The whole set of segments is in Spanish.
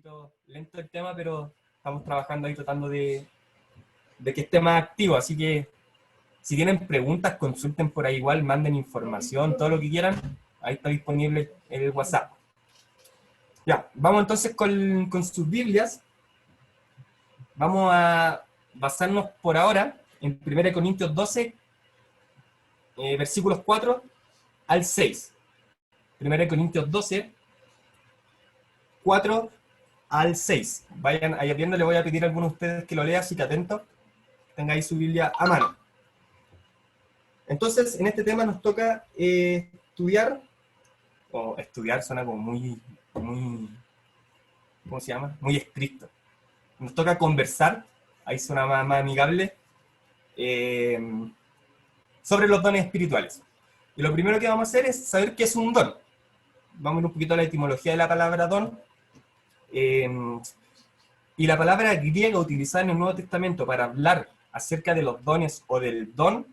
poquito lento el tema, pero estamos trabajando ahí tratando de que esté más activo, así que si tienen preguntas, consulten por ahí igual, manden información, todo lo que quieran, ahí está disponible el WhatsApp. Ya, vamos entonces con sus Biblias. Vamos a basarnos por ahora en 1 Corintios 12, versículos 4 al 6. 1 Corintios 12, 4 al 6. Vayan ahí viendo, le voy a pedir a algunos de ustedes que lo lean, así que atentos, tengáis su Biblia a mano. Entonces, en este tema nos toca estudiar, o estudiar suena como muy, ¿cómo se llama? Muy estricto. Nos toca conversar, ahí suena más amigable, sobre los dones espirituales. Y lo primero que vamos a hacer es saber qué es un don. Vamos a ir un poquito a la etimología de la palabra don. Y la palabra griega utilizada en el Nuevo Testamento para hablar acerca de los dones o del don,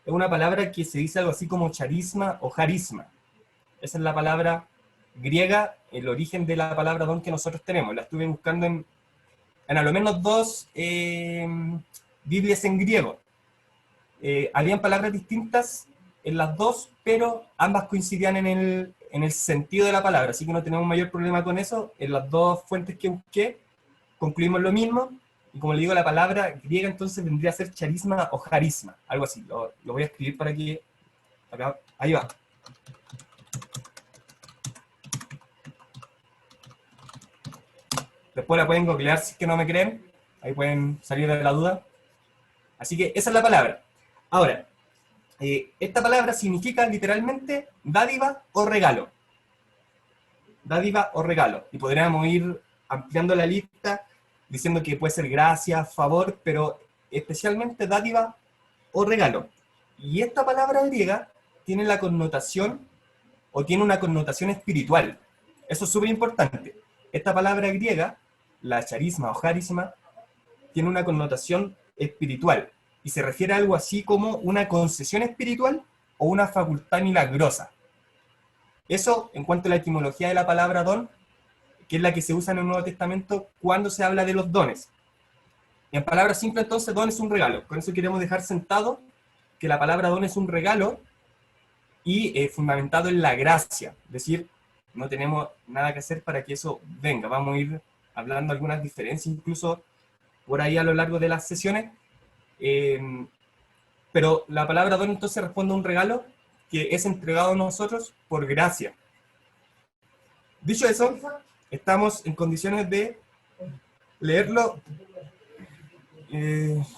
es una palabra que se dice algo así como charisma o charisma. Esa es la palabra griega, el origen de la palabra don que nosotros tenemos. La estuve buscando en a lo menos dos Biblias en griego. Habían palabras distintas en las dos, pero ambas coincidían en el sentido de la palabra, así que no tenemos mayor problema con eso. En las dos fuentes que busqué, concluimos lo mismo, y como le digo, la palabra griega entonces vendría a ser charisma o charisma, algo así. Lo voy a escribir para que... Acá, ahí va. Después la pueden googlear si es que no me creen, ahí pueden salir de la duda. Así que esa es la palabra. Ahora, esta palabra significa literalmente dádiva o regalo. Dádiva o regalo. Y podríamos ir ampliando la lista diciendo que puede ser gracia, favor, pero especialmente dádiva o regalo. Y esta palabra griega tiene la connotación, o tiene una connotación espiritual. Eso es súper importante. Esta palabra griega, la charisma o charisma, tiene una connotación espiritual. Y se refiere a algo así como una concesión espiritual o una facultad milagrosa. Eso en cuanto a la etimología de la palabra don, que es la que se usa en el Nuevo Testamento cuando se habla de los dones. Y en palabras simples, entonces, don es un regalo. Con eso queremos dejar sentado que la palabra don es un regalo y fundamentado en la gracia. Es decir, no tenemos nada que hacer para que eso venga. Vamos a ir hablando algunas diferencias, incluso por ahí a lo largo de las sesiones. Pero la palabra don entonces responde a un regalo que es entregado a nosotros por gracia. Dicho eso, estamos en condiciones de leerlo.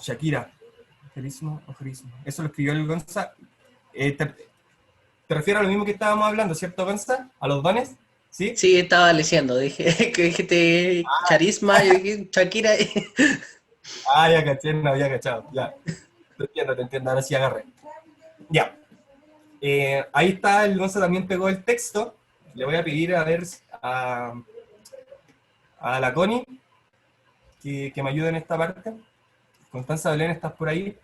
Shakira, Jerismo o Jerismo. Eso lo escribió el Gonza. ¿Te refieres a lo mismo que estábamos hablando, cierto, Gonza? ¿A los dones? ¿Sí? Sí, estaba leyendo, dije que dijiste charisma, yo dije Shakira. Ya caché, no había cachado, ya. Te entiendo, ahora sí agarré. Ya. Ahí está, el Gonza también pegó el texto. Le voy a pedir a ver a la Connie que me ayude en esta parte. Constanza Belén, ¿estás por ahí?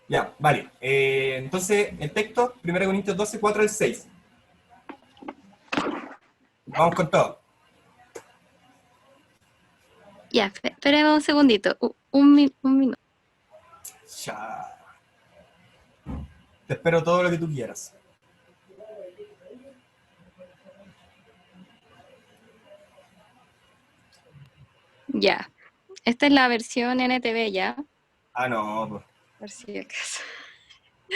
Ya, vale. Entonces, el texto, 1 Corintios 12, 4 al 6. Vamos con todo. Ya, esperemos un segundito, un minuto. Ya. Te espero todo lo que tú quieras. Ya, esta es la versión NTV ya, No, pues. por si acaso.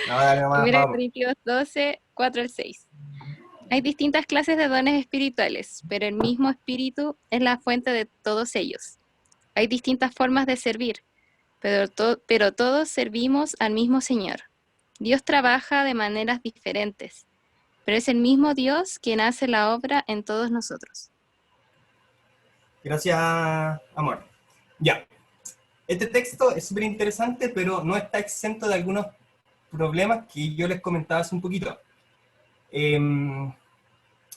No, dale nomás, 1 vamos. Corintios 12, 4 al 6. Hay distintas clases de dones espirituales, pero el mismo espíritu es la fuente de todos ellos. Hay distintas formas de servir, pero todos servimos al mismo Señor. Dios trabaja de maneras diferentes, pero es el mismo Dios quien hace la obra en todos nosotros. Gracias, amor. Ya. Este texto es súper interesante, pero no está exento de algunos problemas que yo les comentaba hace un poquito.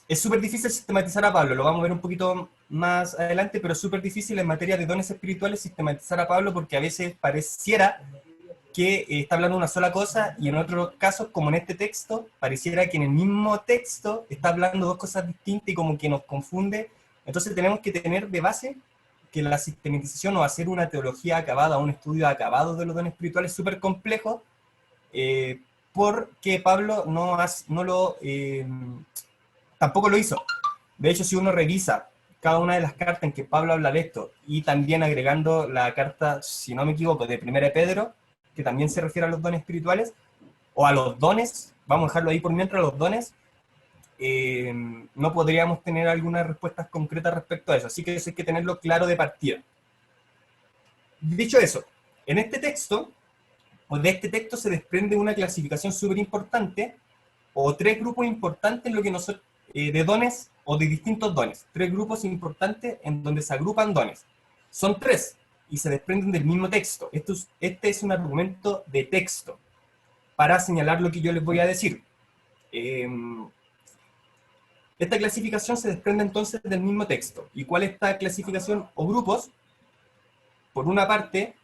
Es súper difícil sistematizar a Pablo, lo vamos a ver un poquito más adelante, pero es súper difícil en materia de dones espirituales sistematizar a Pablo porque a veces pareciera que está hablando una sola cosa, y en otros casos, como en este texto, pareciera que en el mismo texto está hablando dos cosas distintas y como que nos confunde. Entonces tenemos que tener de base que la sistematización o hacer una teología acabada, un estudio acabado de los dones espirituales es súper complejo, porque Pablo tampoco lo hizo. De hecho, si uno revisa cada una de las cartas en que Pablo habla de esto, y también agregando la carta, si no me equivoco, de 1 de Pedro, que también se refiere a los dones espirituales, o a los dones, vamos a dejarlo ahí por mientras, los dones, no podríamos tener algunas respuestas concretas respecto a eso, así que eso hay que tenerlo claro de partida. Dicho eso, en este texto, o de este texto se desprende una clasificación súper importante, o tres grupos importantes en lo que nosotros, de dones, o de distintos dones, tres grupos importantes en donde se agrupan dones. Son tres, y se desprenden del mismo texto. Este es un argumento de texto, para señalar lo que yo les voy a decir. Esta clasificación se desprende entonces del mismo texto. ¿Y cuál es esta clasificación o grupos? Por una parte,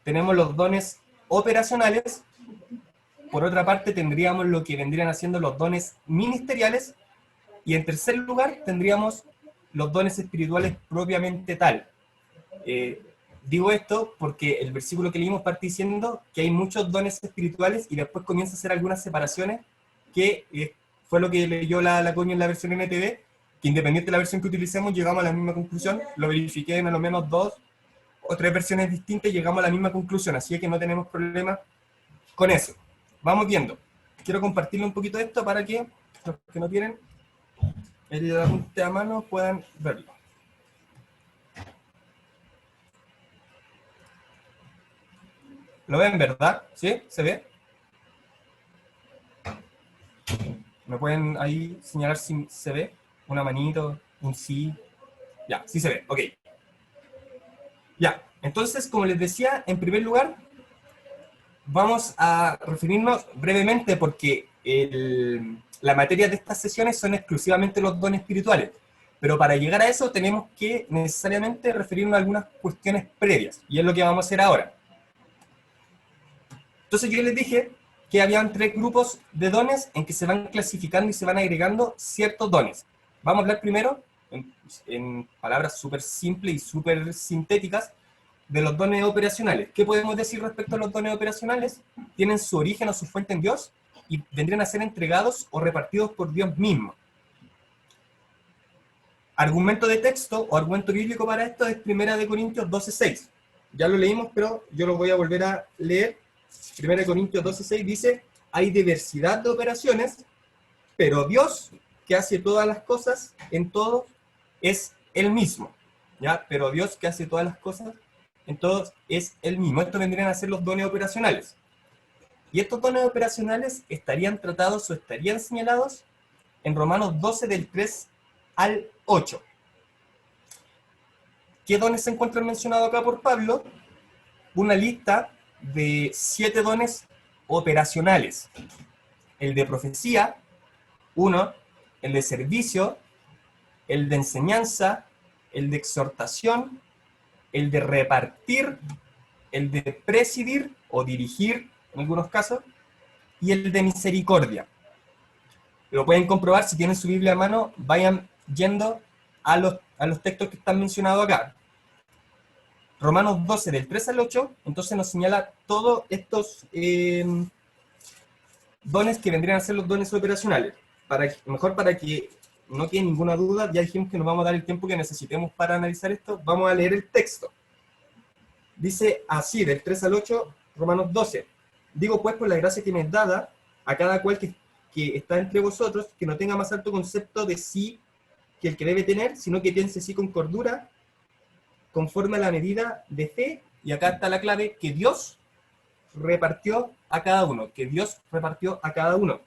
tenemos los dones operacionales, por otra parte tendríamos lo que vendrían haciendo los dones ministeriales, y en tercer lugar tendríamos los dones espirituales propiamente tal. Digo esto porque el versículo que leímos parte diciendo que hay muchos dones espirituales y después comienza a hacer algunas separaciones que fue lo que leyó la Coño en la versión NTV, que independiente de la versión que utilicemos llegamos a la misma conclusión. Lo verifiqué en al menos 2 o 3 versiones distintas y llegamos a la misma conclusión, así que no tenemos problema con eso. Vamos viendo. Quiero compartirle un poquito de esto para que los que no tienen el apunte a mano puedan verlo. ¿Lo ven, verdad? ¿Sí? ¿Se ve? ¿Me pueden ahí señalar si se ve? Una manito, un sí. Ya, sí se ve, ok. Ya, entonces, como les decía, en primer lugar, vamos a referirnos brevemente porque la materia de estas sesiones son exclusivamente los dones espirituales. Pero para llegar a eso tenemos que necesariamente referirnos a algunas cuestiones previas, y es lo que vamos a hacer ahora. Entonces yo les dije que habían tres grupos de dones en que se van clasificando y se van agregando ciertos dones. Vamos a hablar primero, en palabras súper simples y súper sintéticas, de los dones operacionales. ¿Qué podemos decir respecto a los dones operacionales? Tienen su origen o su fuente en Dios y vendrían a ser entregados o repartidos por Dios mismo. Argumento de texto o argumento bíblico para esto es 1 Corintios 12:6. Ya lo leímos, pero yo lo voy a volver a leer. 1 Corintios 12:6 dice: hay diversidad de operaciones, pero Dios, que hace todas las cosas en todo, es el mismo. ¿Ya? Pero Dios, que hace todas las cosas en todos, es el mismo. Estos vendrían a ser los dones operacionales. Y estos dones operacionales estarían tratados o estarían señalados en Romanos 12 del 3 al 8. ¿Qué dones se encuentran mencionados acá por Pablo? Una lista de 7 dones operacionales. El de profecía, 1, el de servicio, el de enseñanza, el de exhortación, el de repartir, el de presidir o dirigir en algunos casos, y el de misericordia. Lo pueden comprobar si tienen su Biblia a mano, vayan yendo a los textos que están mencionados acá. Romanos 12, del 3 al 8, entonces nos señala todos estos dones que vendrían a ser los dones operacionales. Mejor para que no quede ninguna duda, ya dijimos que nos vamos a dar el tiempo que necesitemos para analizar esto, vamos a leer el texto. Dice así, del 3 al 8, Romanos 12. Digo pues por la gracia que me es dada a cada cual que está entre vosotros, que no tenga más alto concepto de sí que el que debe tener, sino que piense sí con cordura, conforme a la medida de fe, y acá está la clave, que Dios repartió a cada uno, que Dios repartió a cada uno.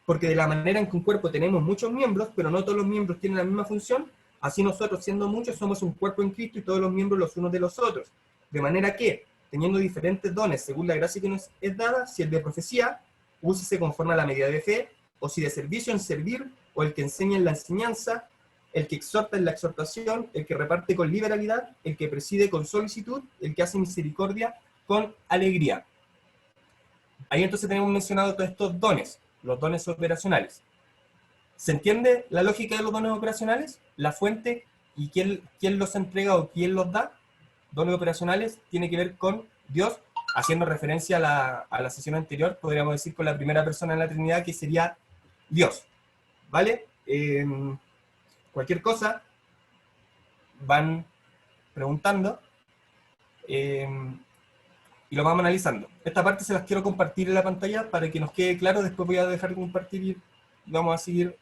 Porque de la manera en que un cuerpo tenemos muchos miembros, pero no todos los miembros tienen la misma función, así nosotros, siendo muchos, somos un cuerpo en Cristo y todos los miembros los unos de los otros. De manera que, teniendo diferentes dones según la gracia que nos es dada, si el de profecía, úsese conforme a la medida de fe, o si de servicio en servir, o el que enseña en la enseñanza, el que exhorta en la exhortación, el que reparte con liberalidad, el que preside con solicitud, el que hace misericordia con alegría. Ahí entonces tenemos mencionado todos estos dones, los dones operacionales. ¿Se entiende la lógica de los dones operacionales? La fuente y quién los entrega o quién los da. Dones operacionales tiene que ver con Dios, haciendo referencia a la sesión anterior, podríamos decir con la primera persona en la Trinidad, que sería Dios. ¿Vale? Cualquier cosa, van preguntando y lo vamos analizando. Esta parte se las quiero compartir en la pantalla para que nos quede claro. Después voy a dejar de compartir y vamos a seguir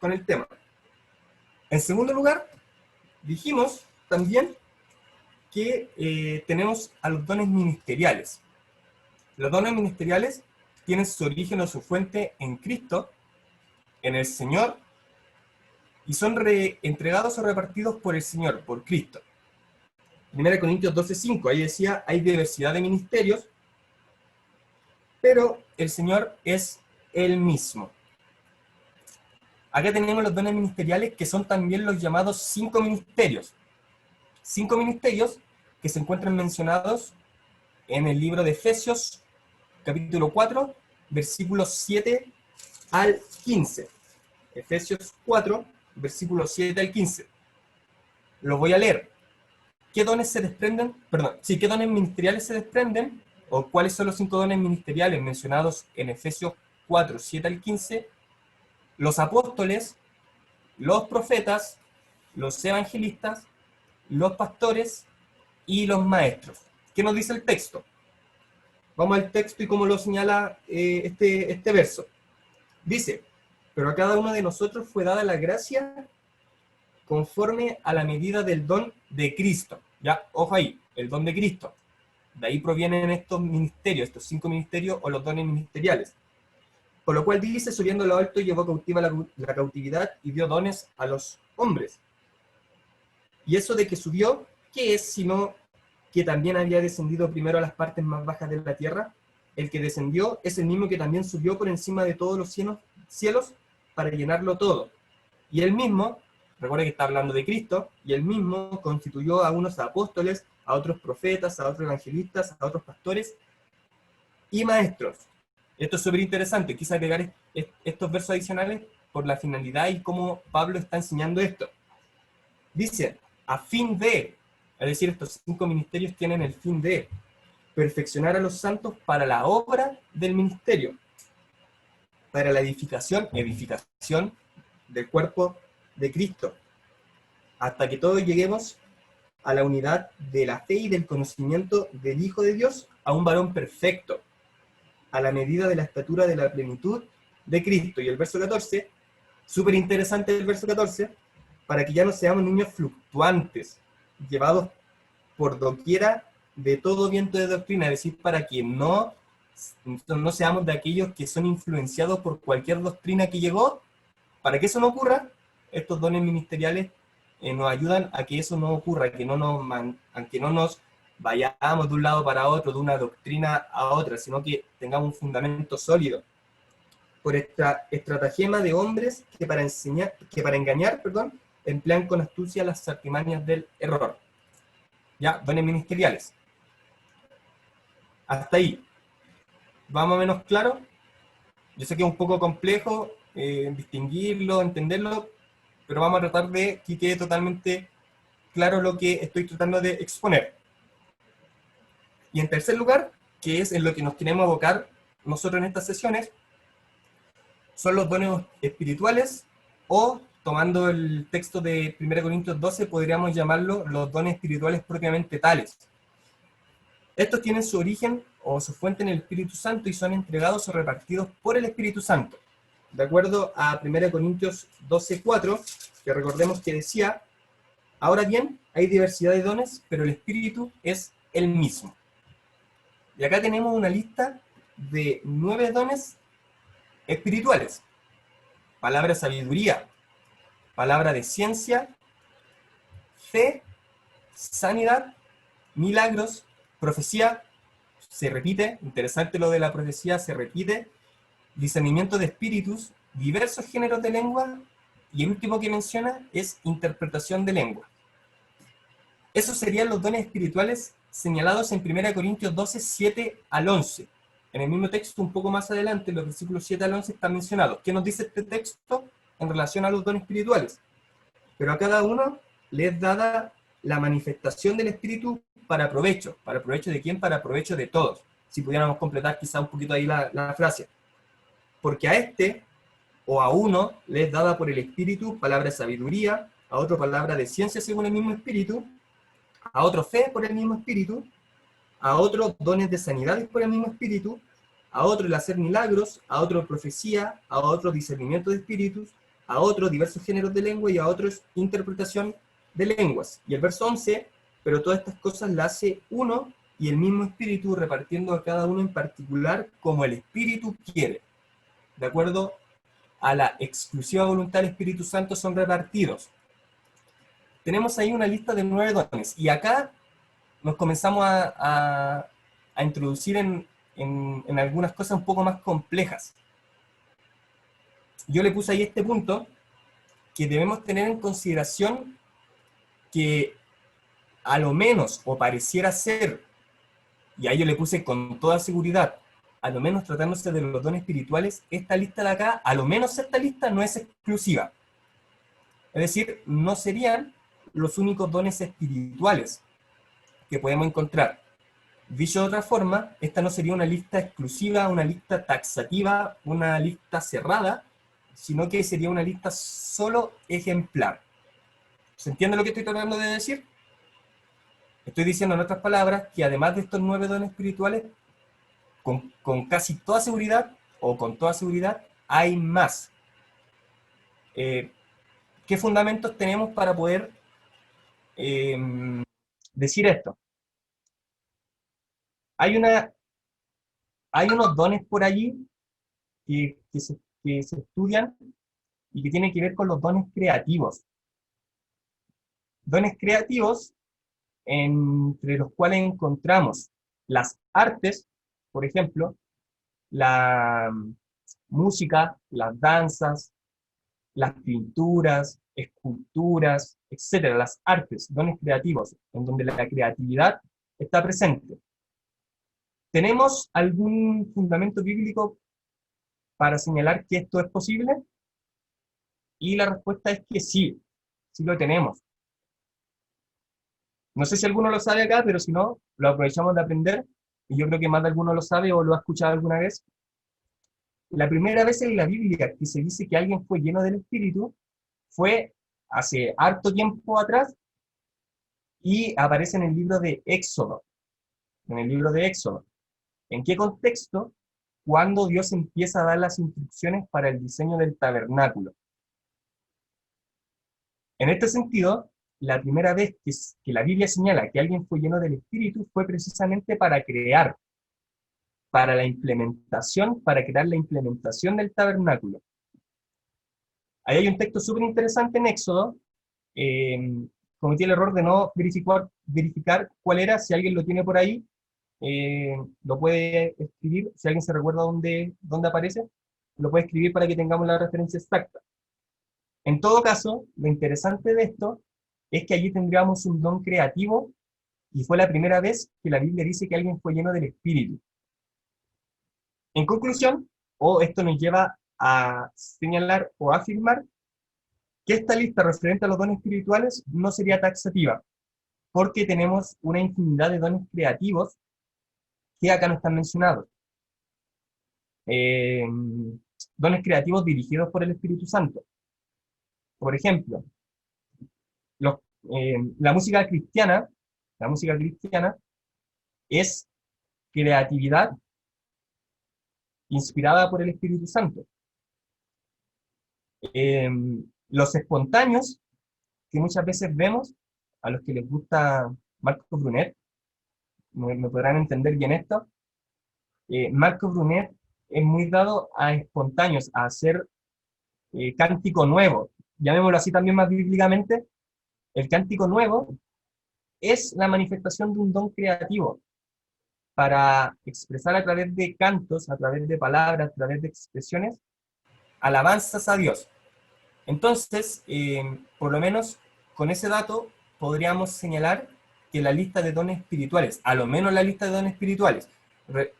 con el tema. En segundo lugar, dijimos también que tenemos a los dones ministeriales. Los dones ministeriales tienen su origen o su fuente en Cristo, en el Señor, y son entregados o repartidos por el Señor, por Cristo. 1 Corintios 12:5, ahí decía, hay diversidad de ministerios, pero el Señor es el mismo. Acá tenemos los dones ministeriales, que son también los llamados 5 ministerios. 5 ministerios que se encuentran mencionados en el libro de Efesios, capítulo 4, versículos 7 al 15. Efesios 4, versículos 7 al 15. Los voy a leer. ¿Qué dones se desprenden? Perdón, sí, ¿qué dones ministeriales se desprenden? ¿O cuáles son los 5 dones ministeriales mencionados en Efesios 4, 7 al 15? Los apóstoles, los profetas, los evangelistas, los pastores y los maestros. ¿Qué nos dice el texto? Vamos al texto y cómo lo señala este verso. Dice, pero a cada uno de nosotros fue dada la gracia conforme a la medida del don de Cristo. Ya, ojo ahí, el don de Cristo. De ahí provienen estos ministerios, estos 5 ministerios o los dones ministeriales. Por lo cual dice, subiendo a lo alto, llevó cautiva la cautividad y dio dones a los hombres. Y eso de que subió, ¿qué es sino que también había descendido primero a las partes más bajas de la tierra? El que descendió es el mismo que también subió por encima de todos los cielos para llenarlo todo. Y él mismo, recuerda que está hablando de Cristo, y él mismo constituyó a unos apóstoles, a otros profetas, a otros evangelistas, a otros pastores y maestros. Esto es súper interesante, quise agregar estos versos adicionales por la finalidad y cómo Pablo está enseñando esto. Dice, a fin de, es decir, estos 5 ministerios tienen el fin de perfeccionar a los santos para la obra del ministerio, para la edificación del cuerpo de Cristo, hasta que todos lleguemos a la unidad de la fe y del conocimiento del Hijo de Dios, a un varón perfecto, a la medida de la estatura de la plenitud de Cristo. Y el verso 14, súper interesante el verso 14, para que ya no seamos niños fluctuantes, llevados por doquiera de todo viento de doctrina, es decir, para que no seamos de aquellos que son influenciados por cualquier doctrina que llegó. Para que eso no ocurra, estos dones ministeriales nos ayudan a que eso no ocurra, que no nos vayamos de un lado para otro, de una doctrina a otra, sino que tengamos un fundamento sólido. Por esta estratagema de hombres que para engañar, emplean con astucia las artimañas del error. Ya, dones ministeriales. Hasta ahí. ¿Va más o menos claro? Yo sé que es un poco complejo distinguirlo, entenderlo, pero vamos a tratar de que quede totalmente claro lo que estoy tratando de exponer. Y en tercer lugar, que es en lo que nos queremos abocar nosotros en estas sesiones, son los dones espirituales, o tomando el texto de 1 Corintios 12, podríamos llamarlo los dones espirituales propiamente tales. Estos tienen su origen o su fuente en el Espíritu Santo y son entregados o repartidos por el Espíritu Santo. De acuerdo a 1 Corintios 12:4, que recordemos que decía, ahora bien, hay diversidad de dones, pero el Espíritu es el mismo. Y acá tenemos una lista de 9 dones espirituales. Palabra de sabiduría, palabra de ciencia, fe, sanidad, milagros, profecía, se repite, interesante lo de la profecía, se repite, discernimiento de espíritus, diversos géneros de lengua, y el último que menciona es interpretación de lengua. Esos serían los dones espirituales señalados en 1 Corintios 12, 7 al 11. En el mismo texto, un poco más adelante, los versículos 7 al 11 están mencionados. ¿Qué nos dice este texto en relación a los dones espirituales? Pero a cada uno le es dada la manifestación del Espíritu para provecho. ¿Para provecho de quién? Para provecho de todos. Si pudiéramos completar quizá un poquito ahí la frase. Porque a este, o a uno, le es dada por el Espíritu palabra de sabiduría, a otro palabra de ciencia según el mismo Espíritu, a otro fe por el mismo Espíritu, a otro dones de sanidades por el mismo Espíritu, a otro el hacer milagros, a otro profecía, a otro discernimiento de espíritus, a otro diversos géneros de lengua y a otros interpretación de lenguas. Y el verso 11, pero todas estas cosas las hace uno y el mismo Espíritu, repartiendo a cada uno en particular como el Espíritu quiere. De acuerdo a la exclusiva voluntad del Espíritu Santo son repartidos. Tenemos ahí una lista de 9 dones, y acá nos comenzamos a introducir en algunas cosas un poco más complejas. Yo le puse ahí este punto, que debemos tener en consideración que a lo menos, o pareciera ser, y ahí yo le puse con toda seguridad, a lo menos tratándose de los dones espirituales, esta lista de acá, a lo menos esta lista no es exclusiva. Es decir, no serían los únicos dones espirituales que podemos encontrar. Dicho de otra forma, esta no sería una lista exclusiva, una lista taxativa, una lista cerrada, sino que sería una lista solo ejemplar. ¿Se entiende lo que estoy tratando de decir? Estoy diciendo en otras palabras que además de estos 9 dones espirituales, con casi toda seguridad, o con toda seguridad, hay más. ¿Qué fundamentos tenemos para poder decir esto? Hay unos dones por allí que se estudian y que tienen que ver con los dones creativos. Dones creativos entre los cuales encontramos las artes, por ejemplo, la música, las danzas, las pinturas, esculturas, etcétera, las artes, dones creativos, en donde la creatividad está presente. ¿Tenemos algún fundamento bíblico para señalar que esto es posible? Y la respuesta es que sí, sí lo tenemos. No sé si alguno lo sabe acá, pero si no, lo aprovechamos de aprender, y yo creo que más de alguno lo sabe o lo ha escuchado alguna vez. La primera vez en la Biblia que se dice que alguien fue lleno del Espíritu fue hace harto tiempo atrás, y aparece en el libro de Éxodo. En el libro de Éxodo. ¿En qué contexto? Cuando Dios empieza a dar las instrucciones para el diseño del tabernáculo. En este sentido, la primera vez que la Biblia señala que alguien fue lleno del Espíritu fue precisamente para crear, para crear la implementación del tabernáculo. Ahí hay un texto súper interesante en Éxodo. Cometí el error de no verificar cuál era. Si alguien lo tiene por ahí, lo puede escribir. Si alguien se recuerda dónde aparece, lo puede escribir para que tengamos la referencia exacta. En todo caso, lo interesante de esto es que allí tendríamos un don creativo, y fue la primera vez que la Biblia dice que alguien fue lleno del Espíritu. En conclusión, esto nos lleva a señalar o a afirmar que esta lista referente a los dones espirituales no sería taxativa, porque tenemos una infinidad de dones creativos que acá no están mencionados. Dones creativos dirigidos por el Espíritu Santo. Por ejemplo, la música cristiana es creatividad inspirada por el Espíritu Santo. Los espontáneos, que muchas veces vemos, a los que les gusta Marco Brunet, me podrán entender bien esto. Marco Brunet es muy dado a espontáneos, a hacer cántico nuevo, llamémoslo así también más bíblicamente. El cántico nuevo es la manifestación de un don creativo para expresar a través de cantos, a través de palabras, a través de expresiones, alabanzas a Dios. Entonces, por lo menos con ese dato podríamos señalar que la lista de dones espirituales, a lo menos la lista de dones espirituales,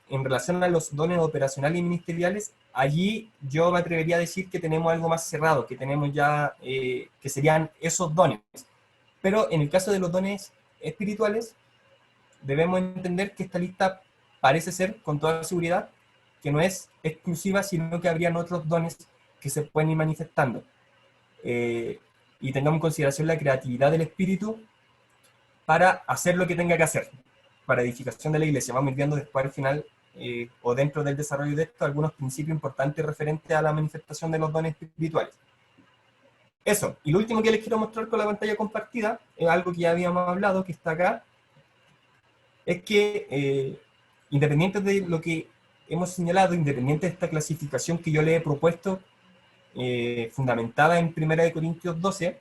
en relación a los dones operacionales y ministeriales, allí yo me atrevería a decir que tenemos algo más cerrado, que tenemos ya, que serían esos dones. Pero en el caso de los dones espirituales, debemos entender que esta lista parece ser, con toda seguridad, que no es exclusiva, sino que habrían otros dones que se pueden ir manifestando. Y tengamos en consideración la creatividad del Espíritu para hacer lo que tenga que hacer, para edificación de la iglesia. Vamos a ir viendo después al final, o dentro del desarrollo de esto, algunos principios importantes referentes a la manifestación de los dones espirituales. Eso, y lo último que les quiero mostrar con la pantalla compartida, es algo que ya habíamos hablado, que está acá, es que, independiente de lo que hemos señalado, independiente de esta clasificación que yo le he propuesto, fundamentada en 1 Corintios 12,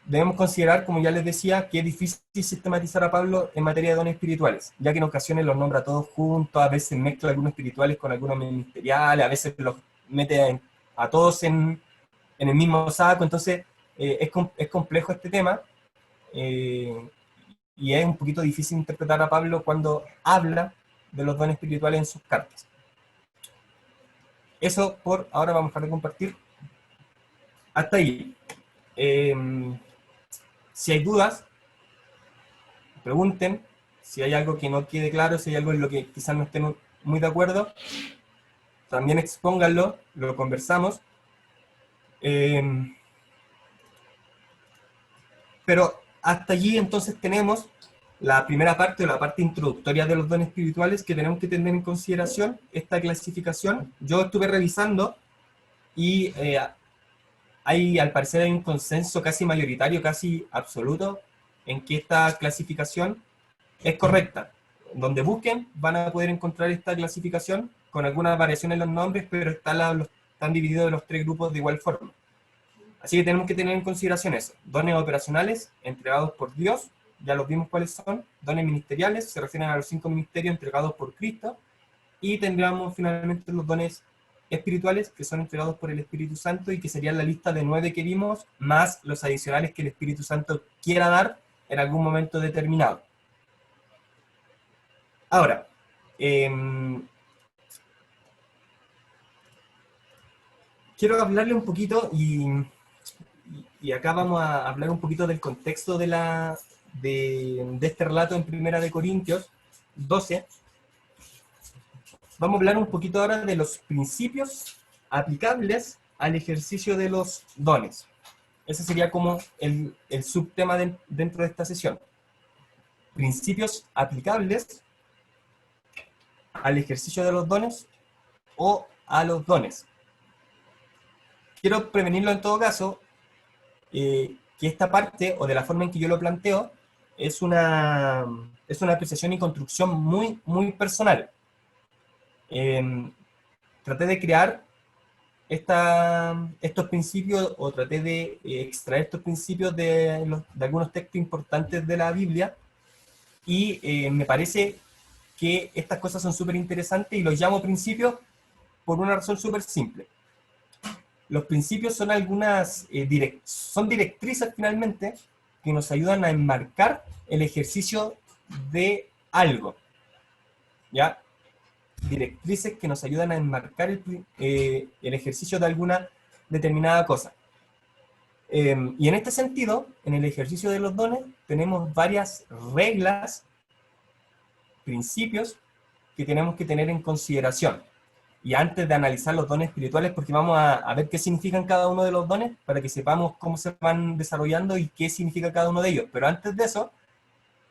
debemos considerar, como ya les decía, que es difícil sistematizar a Pablo en materia de dones espirituales, ya que en ocasiones los nombra todos juntos, a veces mezcla algunos espirituales con algunos ministeriales, a veces los mete a todos en el mismo saco. Entonces es complejo este tema, y es un poquito difícil interpretar a Pablo cuando habla de los dones espirituales en sus cartas. Eso por ahora vamos a dejar de compartir. Hasta ahí. Si hay dudas, pregunten. Si hay algo que no quede claro, si hay algo en lo que quizás no estén muy de acuerdo, también expónganlo, lo conversamos. Pero hasta allí entonces tenemos la primera parte, o la parte introductoria de los dones espirituales, que tenemos que tener en consideración esta clasificación. Yo estuve revisando y al parecer hay un consenso casi mayoritario, casi absoluto, en que esta clasificación es correcta. Donde busquen van a poder encontrar esta clasificación con algunas variaciones en los nombres, pero están divididos en los tres grupos de igual forma. Así que tenemos que tener en consideración eso. Dones operacionales entregados por Dios, ya los vimos cuáles son. Dones ministeriales se refieren a los 5 ministerios entregados por Cristo. Y tendríamos finalmente los dones espirituales, que son entregados por el Espíritu Santo, y que serían la lista de 9 que vimos, más los adicionales que el Espíritu Santo quiera dar en algún momento determinado. Ahora, quiero hablarle un poquito, y acá vamos a hablar un poquito del contexto de este relato en 1 Corintios 12. Vamos a hablar un poquito ahora de los principios aplicables al ejercicio de los dones. Ese sería como el subtema dentro de esta sesión. Principios aplicables al ejercicio de los dones o a los dones. Quiero prevenirlo en todo caso, que esta parte, o de la forma en que yo lo planteo, es una apreciación y construcción muy, muy personal. Traté de crear estos principios, o traté de extraer estos principios de algunos textos importantes de la Biblia, y me parece que estas cosas son súper interesantes, y los llamo principios por una razón súper simple. Los principios son son directrices finalmente que nos ayudan a enmarcar el ejercicio de algo, ¿ya? Directrices que nos ayudan a enmarcar el ejercicio de alguna determinada cosa. Y en este sentido, en el ejercicio de los dones, tenemos varias reglas, principios que tenemos que tener en consideración. Y antes de analizar los dones espirituales, porque vamos a ver qué significan cada uno de los dones, para que sepamos cómo se van desarrollando y qué significa cada uno de ellos. Pero antes de eso,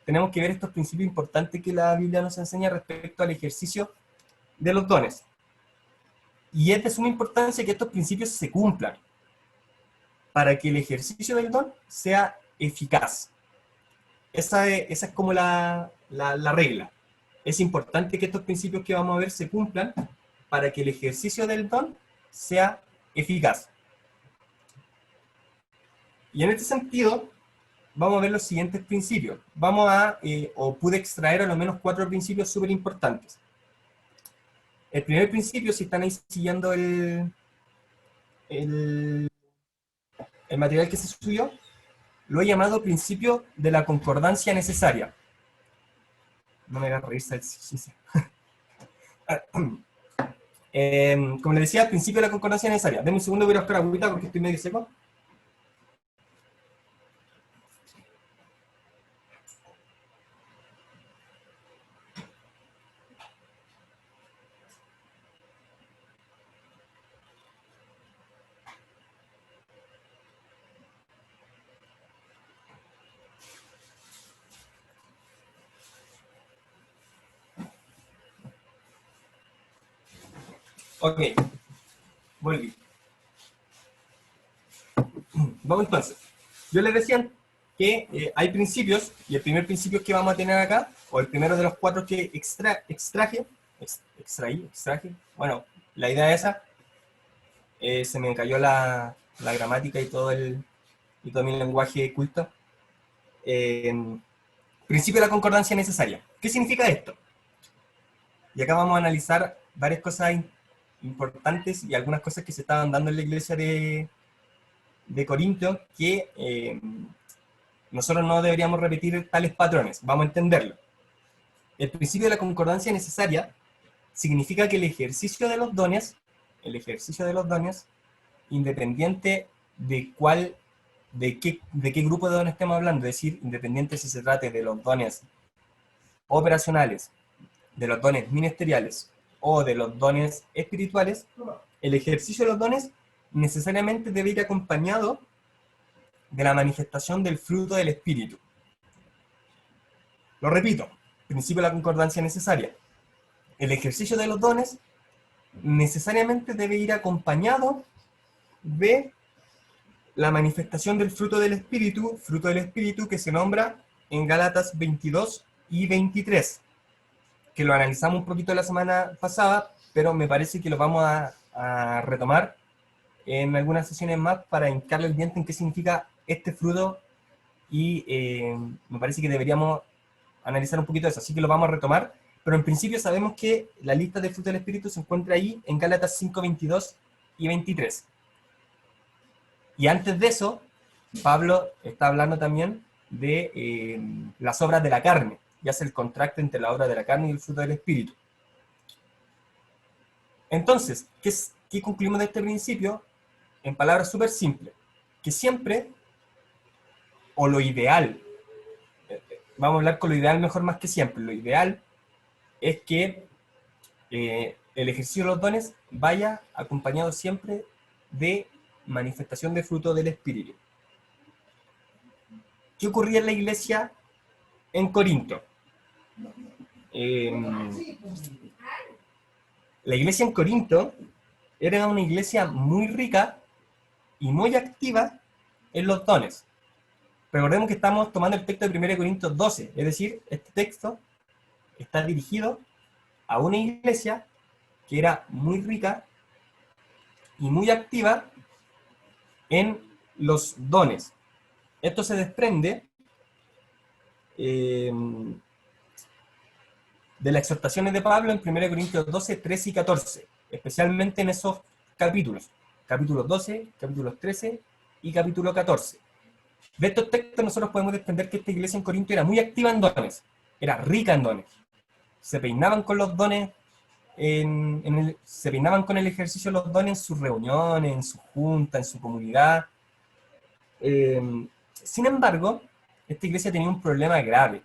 tenemos que ver estos principios importantes que la Biblia nos enseña respecto al ejercicio de los dones. Y es de suma importancia que estos principios se cumplan para que el ejercicio del don sea eficaz. Esa es como la regla. Es importante que estos principios que vamos a ver se cumplan para que el ejercicio del don sea eficaz. Y en este sentido, vamos a ver los siguientes principios. Pude extraer a lo menos 4 principios súper importantes. El primer principio, si están ahí siguiendo el material que se subió, lo he llamado principio de la concordancia necesaria. No me hagas reírse, sí, sí. Como les decía, principio de la concordancia necesaria. Denme un segundo, voy a buscar agüita porque estoy medio seco. Ok, volví. Vamos entonces. Yo les decía que hay principios, y el primer principio que vamos a tener acá, o el primero de los 4 que extraje, bueno, la idea esa, se me cayó la gramática y todo mi lenguaje culto. Principio de la concordancia necesaria. ¿Qué significa esto? Y acá vamos a analizar varias cosas importantes y algunas cosas que se estaban dando en la iglesia de Corinto que nosotros no deberíamos repetir tales patrones. Vamos a entenderlo. El principio de la concordancia necesaria significa que el ejercicio de los dones, independiente de qué grupo de dones estemos hablando, es decir, independiente si se trate de los dones operacionales, de los dones ministeriales o de los dones espirituales, el ejercicio de los dones necesariamente debe ir acompañado de la manifestación del fruto del Espíritu. Lo repito, principio de la concordancia necesaria. El ejercicio de los dones necesariamente debe ir acompañado de la manifestación del fruto del Espíritu que se nombra en Gálatas 22 y 23, que lo analizamos un poquito la semana pasada, pero me parece que lo vamos a retomar en algunas sesiones más para hincarle el diente en qué significa este fruto, y me parece que deberíamos analizar un poquito eso, así que lo vamos a retomar, pero en principio sabemos que la lista de fruto del Espíritu se encuentra ahí en Gálatas 5, 22 y 23. Y antes de eso, Pablo está hablando también de las obras de la carne, y hace el contraste entre la obra de la carne y el fruto del Espíritu. Entonces, ¿qué concluimos de este principio? En palabras súper simples, que siempre, o lo ideal, vamos a hablar con lo ideal mejor más que siempre, lo ideal es que el ejercicio de los dones vaya acompañado siempre de manifestación de fruto del Espíritu. ¿Qué ocurría en la iglesia en Corinto? La iglesia en Corinto era una iglesia muy rica y muy activa en los dones. Recordemos que estamos tomando el texto de 1 Corintios 12, es decir, este texto está dirigido a una iglesia que era muy rica y muy activa en los dones. Esto se desprende de las exhortaciones de Pablo en 1 Corintios 12, 13 y 14, especialmente en esos capítulos, capítulos 12, capítulos 13 y capítulo 14. De estos textos nosotros podemos desprender que esta iglesia en Corinto era muy activa en dones, era rica en dones. Se peinaban con los dones, se peinaban con el ejercicio de los dones en sus reuniones, en su junta, en su comunidad. Sin embargo, esta iglesia tenía un problema grave.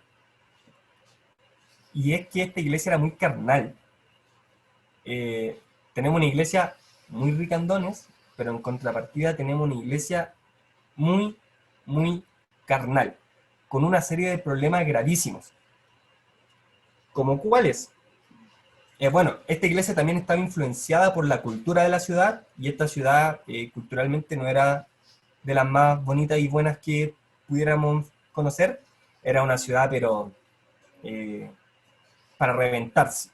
Y es que esta iglesia era muy carnal. Tenemos una iglesia muy rica en dones, pero en contrapartida tenemos una iglesia muy carnal, con una serie de problemas gravísimos. ¿Como cuáles? Bueno, esta iglesia también estaba influenciada por la cultura de la ciudad, y esta ciudad culturalmente no era de las más bonitas y buenas que pudiéramos conocer. Era una ciudad, pero para reventarse,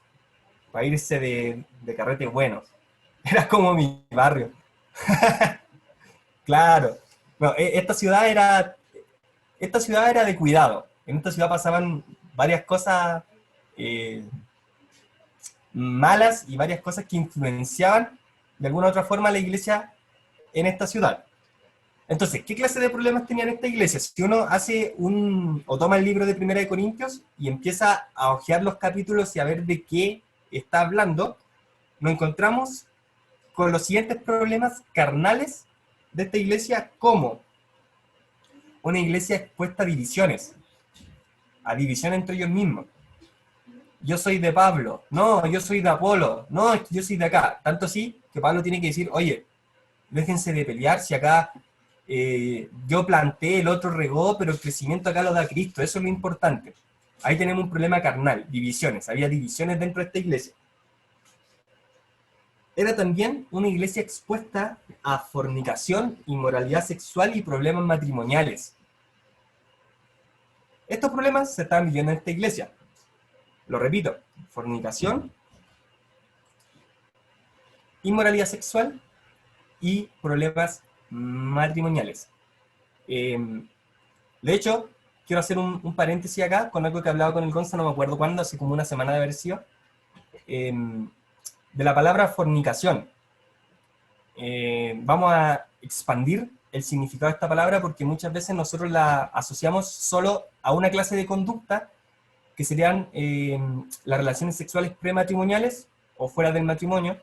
para irse de carrete bueno. Era como mi barrio. Claro. No, esta ciudad era de cuidado. En esta ciudad pasaban varias cosas malas y varias cosas que influenciaban de alguna u otra forma a la iglesia en esta ciudad. Entonces, ¿qué clase de problemas tenían esta iglesia? Si uno hace o toma el libro de Primera de Corintios y empieza a hojear los capítulos y a ver de qué está hablando, nos encontramos con los siguientes problemas carnales de esta iglesia, como una iglesia expuesta a división entre ellos mismos. Yo soy de Pablo, no, yo soy de Apolo, no, yo soy de acá. Tanto así que Pablo tiene que decir, oye, déjense de pelear, si acá yo planté, el otro regó, pero el crecimiento acá lo da Cristo, eso es lo importante. Ahí tenemos un problema carnal, divisiones, había divisiones dentro de esta iglesia. Era también una iglesia expuesta a fornicación, inmoralidad sexual y problemas matrimoniales. Estos problemas se estaban viviendo en esta iglesia. Lo repito, fornicación, inmoralidad sexual y problemas matrimoniales. De hecho, quiero hacer un paréntesis acá con algo que hablaba con el Gonza, no me acuerdo cuándo, hace como una semana de haber sido, de la palabra fornicación. Vamos a expandir el significado de esta palabra porque muchas veces nosotros la asociamos solo a una clase de conducta que serían las relaciones sexuales prematrimoniales o fuera del matrimonio,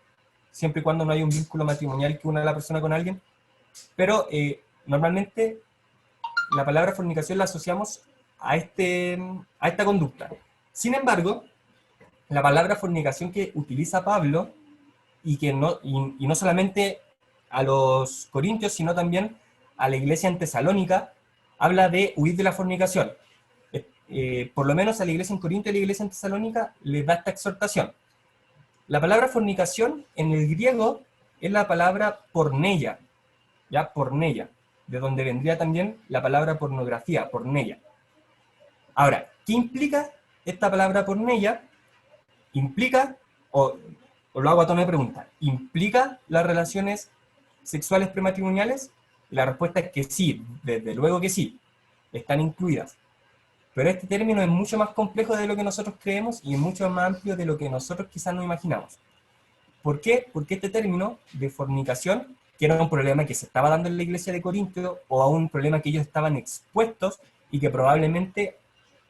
siempre y cuando no hay un vínculo matrimonial que una a la persona con alguien, pero normalmente la palabra fornicación la asociamos a esta conducta. Sin embargo, la palabra fornicación que utiliza Pablo, y no solamente a los corintios, sino también a la iglesia en Tesalónica, habla de huir de la fornicación. Por lo menos a la iglesia en Corinto y a la iglesia en Tesalónica les da esta exhortación. La palabra fornicación en el griego es la palabra porneia, ¿ya? Porneia, de donde vendría también la palabra pornografía, porneia. Ahora, ¿qué implica esta palabra porneia? Implica, o lo hago a tono de pregunta, ¿implica las relaciones sexuales prematrimoniales? Y la respuesta es que sí, desde luego que sí, están incluidas. Pero este término es mucho más complejo de lo que nosotros creemos y es mucho más amplio de lo que nosotros quizás no imaginamos. ¿Por qué? Porque este término de fornicación, que era un problema que se estaba dando en la iglesia de Corinto, o a un problema que ellos estaban expuestos y que probablemente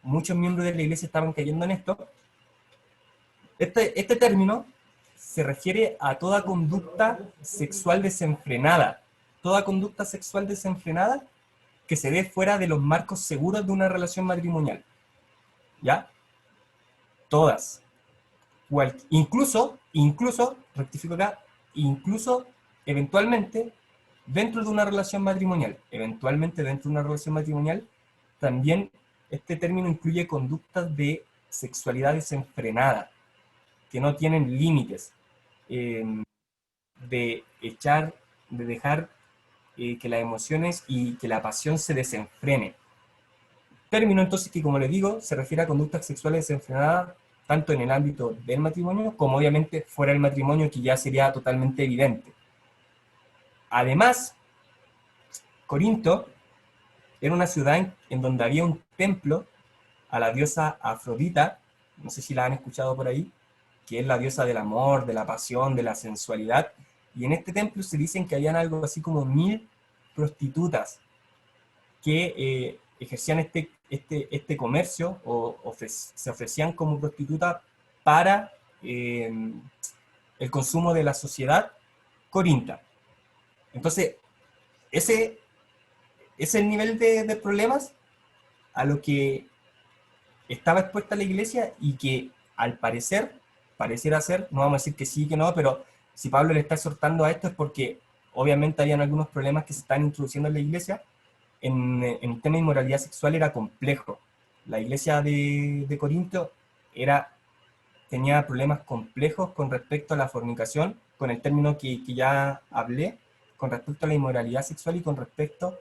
muchos miembros de la iglesia estaban cayendo en esto, este término se refiere a toda conducta sexual desenfrenada. Toda conducta sexual desenfrenada que se dé fuera de los marcos seguros de una relación matrimonial. ¿Ya? Todas. Incluso, rectifico acá, incluso eventualmente dentro de una relación matrimonial. Eventualmente dentro de una relación matrimonial también este término incluye conductas de sexualidad desenfrenada, que no tienen límites, de dejar que las emociones y que la pasión se desenfrene. Término entonces que, como les digo, se refiere a conductas sexuales desenfrenadas tanto en el ámbito del matrimonio como obviamente fuera del matrimonio, que ya sería totalmente evidente. Además, Corinto era una ciudad en donde había un templo a la diosa Afrodita, no sé si la han escuchado por ahí, que es la diosa del amor, de la pasión, de la sensualidad, y en este templo se dicen que habían algo así como 1000 prostitutas que ejercían este comercio o se ofrecían como prostitutas para el consumo de la sociedad corinta. Entonces, ese es el nivel de problemas a lo que estaba expuesta la iglesia y que al parecer, pareciera ser, no vamos a decir que sí, que no, pero si Pablo le está exhortando a esto es porque obviamente habían algunos problemas que se están introduciendo en la iglesia. En el tema de inmoralidad sexual era complejo. La iglesia de Corinto tenía problemas complejos con respecto a la fornicación, con el término que ya hablé, con respecto a la inmoralidad sexual y con respecto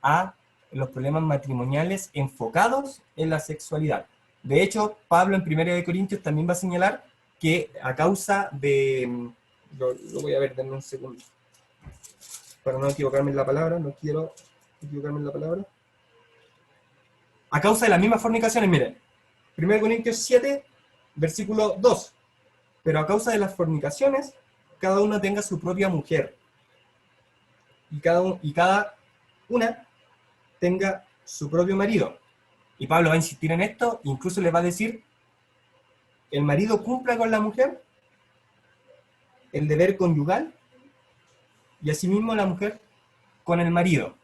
a los problemas matrimoniales enfocados en la sexualidad. De hecho, Pablo en 1 Corintios también va a señalar que a causa de... Lo voy a ver, denme un segundo. Para no equivocarme en la palabra, no quiero equivocarme en la palabra. A causa de las mismas fornicaciones, miren, 1 Corintios 7, versículo 2. Pero a causa de las fornicaciones, cada uno tenga su propia mujer. Y cada una tenga su propio marido. Y Pablo va a insistir en esto, incluso le va a decir, el marido cumpla con la mujer el deber conyugal, y asimismo la mujer con el marido.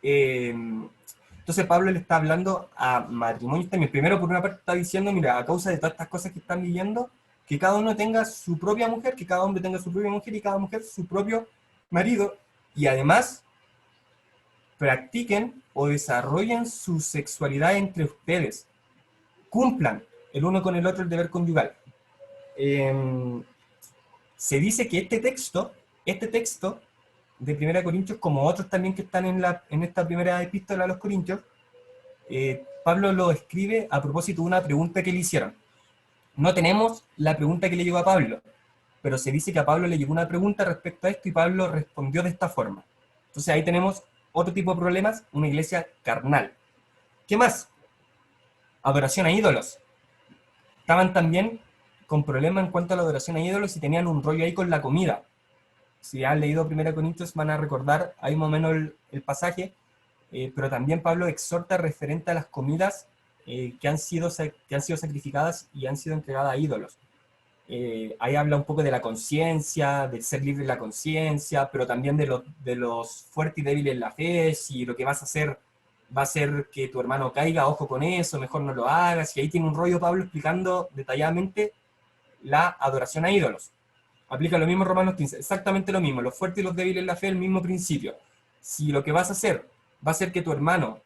Entonces Pablo le está hablando a matrimonios también. Primero, por una parte, está diciendo, mira, a causa de todas estas cosas que están viviendo, que cada uno tenga su propia mujer, que cada hombre tenga su propia mujer y cada mujer su propio marido. Y además, practiquen o desarrollen su sexualidad entre ustedes. Cumplan el uno con el otro el deber conyugal. Se dice que este texto de 1 Corintios, como otros también que están en esta primera epístola a los Corintios, Pablo lo escribe a propósito de una pregunta que le hicieron. No tenemos la pregunta que le llegó a Pablo, pero se dice que a Pablo le llegó una pregunta respecto a esto y Pablo respondió de esta forma. Entonces ahí tenemos otro tipo de problemas, una iglesia carnal. ¿Qué más? Adoración a ídolos. Estaban también con problemas en cuanto a la adoración a ídolos y tenían un rollo ahí con la comida. Si han leído 1 Corintios van a recordar ahí más o menos el pasaje, pero también Pablo exhorta referente a las comidas que han sido sacrificadas y han sido entregadas a ídolos. Ahí habla un poco de la conciencia, del ser libre de la conciencia, pero también de los fuertes y débiles en la fe, si lo que vas a hacer va a hacer que tu hermano caiga, ojo con eso, mejor no lo hagas, y ahí tiene un rollo Pablo explicando detalladamente la adoración a ídolos. Aplica lo mismo en Romanos 15, exactamente lo mismo, los fuertes y los débiles en la fe, el mismo principio. Si lo que vas a hacer va a ser que tu hermano,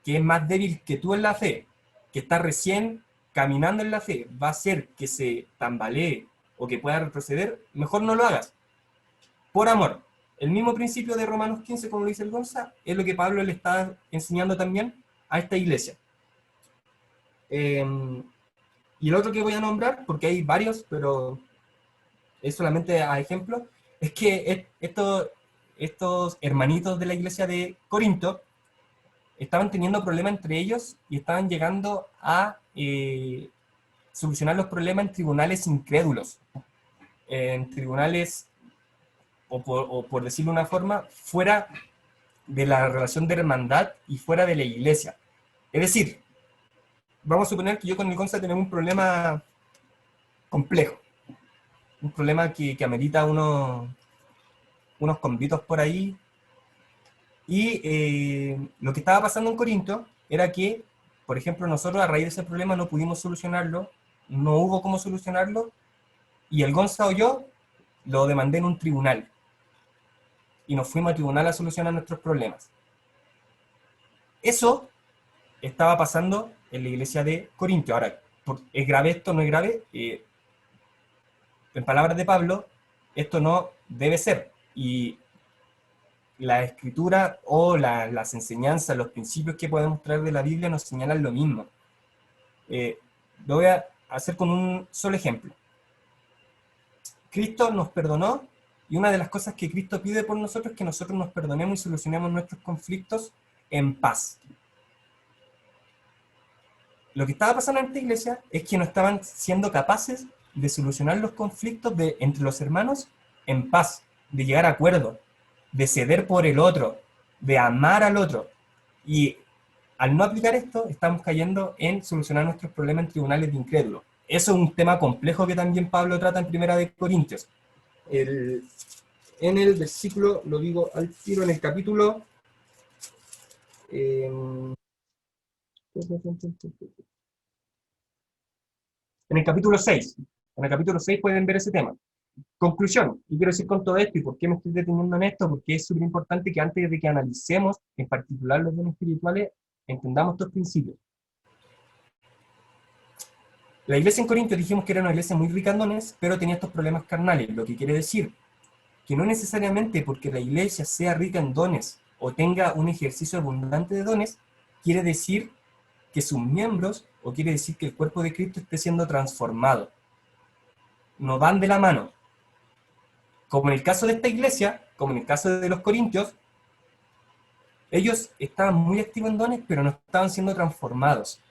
que es más débil que tú en la fe, que está recién caminando en la fe, va a hacer que se tambalee o que pueda retroceder, mejor no lo hagas. Por amor. El mismo principio de Romanos 15, como lo dice el Gonza, es lo que Pablo le está enseñando también a esta iglesia. Y el otro que voy a nombrar, porque hay varios, pero es solamente a ejemplo, es que estos hermanitos de la iglesia de Corinto estaban teniendo problemas entre ellos y estaban llegando a solucionar los problemas en tribunales incrédulos, en tribunales, o por decirlo de una forma, fuera de la relación de hermandad y fuera de la iglesia. Es decir, vamos a suponer que yo con el Gonza tenemos un problema complejo, un problema que amerita unos convitos por ahí, y lo que estaba pasando en Corinto era que, por ejemplo, nosotros a raíz de ese problema no pudimos solucionarlo, no hubo cómo solucionarlo, y el Gonza o yo lo demandé en un tribunal, y nos fuimos al tribunal a solucionar nuestros problemas. Eso estaba pasando en la iglesia de Corinto. Ahora, ¿es grave esto? ¿No es grave? En palabras de Pablo, esto no debe ser. Y la escritura o las enseñanzas, los principios que podemos traer de la Biblia nos señalan lo mismo. Lo voy a hacer con un solo ejemplo. Cristo nos perdonó, y una de las cosas que Cristo pide por nosotros es que nosotros nos perdonemos y solucionemos nuestros conflictos en paz. Lo que estaba pasando en esta iglesia es que no estaban siendo capaces de solucionar los conflictos entre los hermanos en paz, de llegar a acuerdo, de ceder por el otro, de amar al otro. Y al no aplicar esto, estamos cayendo en solucionar nuestros problemas en tribunales de incrédulos. Eso es un tema complejo que también Pablo trata en 1 Corintios. En el versículo, lo digo al tiro, en el capítulo... en el capítulo 6. En el capítulo 6 pueden ver ese tema. Conclusión, y quiero decir con todo esto, y por qué me estoy deteniendo en esto, porque es súper importante que antes de que analicemos, en particular los dones espirituales, entendamos estos principios. La iglesia en Corinto dijimos que era una iglesia muy rica en dones, pero tenía estos problemas carnales, lo que quiere decir que no necesariamente porque la iglesia sea rica en dones o tenga un ejercicio abundante de dones, quiere decir que sus miembros, o quiere decir que el cuerpo de Cristo esté siendo transformado. No van de la mano. Como en el caso de esta iglesia, como en el caso de los corintios, ellos estaban muy activos en dones, pero no estaban siendo transformados.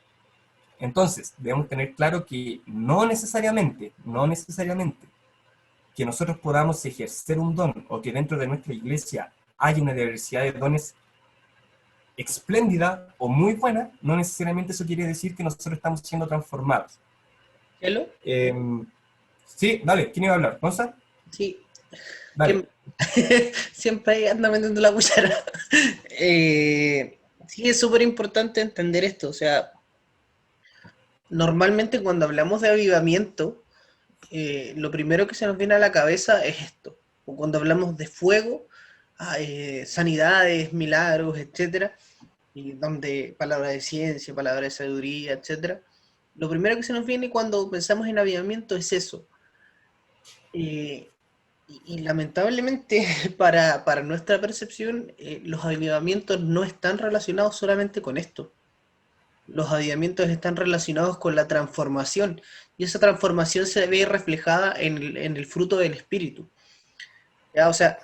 Entonces, debemos tener claro que no necesariamente, que nosotros podamos ejercer un don, o que dentro de nuestra iglesia haya una diversidad de dones espléndida o muy buena, no necesariamente eso quiere decir que nosotros estamos siendo transformados. ¿Hello? Sí, dale, ¿quién iba a hablar? ¿Gonza? Sí. Dale. Siempre ahí anda metiendo la cuchara. Sí, es súper importante entender esto. O sea, normalmente cuando hablamos de avivamiento, lo primero que se nos viene a la cabeza es esto. O cuando hablamos de fuego, sanidades, milagros, etcétera, y donde palabras de ciencia, palabras de sabiduría, etcétera. Lo primero que se nos viene cuando pensamos en avivamiento es eso. Y lamentablemente para nuestra percepción, los avivamientos no están relacionados solamente con esto. Los avivamientos están relacionados con la transformación, y esa transformación se ve reflejada en el fruto del Espíritu. ¿Ya? O sea,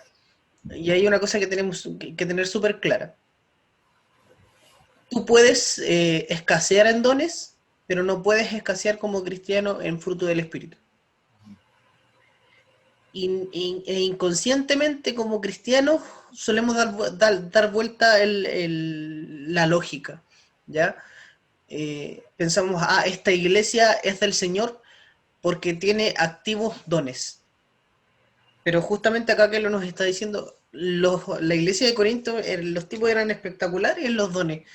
y hay una cosa que tenemos que tener súper clara. Tú puedes escasear en dones, pero no puedes escasear como cristiano en fruto del Espíritu. E inconscientemente como cristianos solemos dar vuelta la lógica, ¿ya? Pensamos, esta iglesia es del Señor porque tiene activos dones. Pero justamente acá que lo nos está diciendo, la iglesia de Corinto, los tipos eran espectaculares en los dones,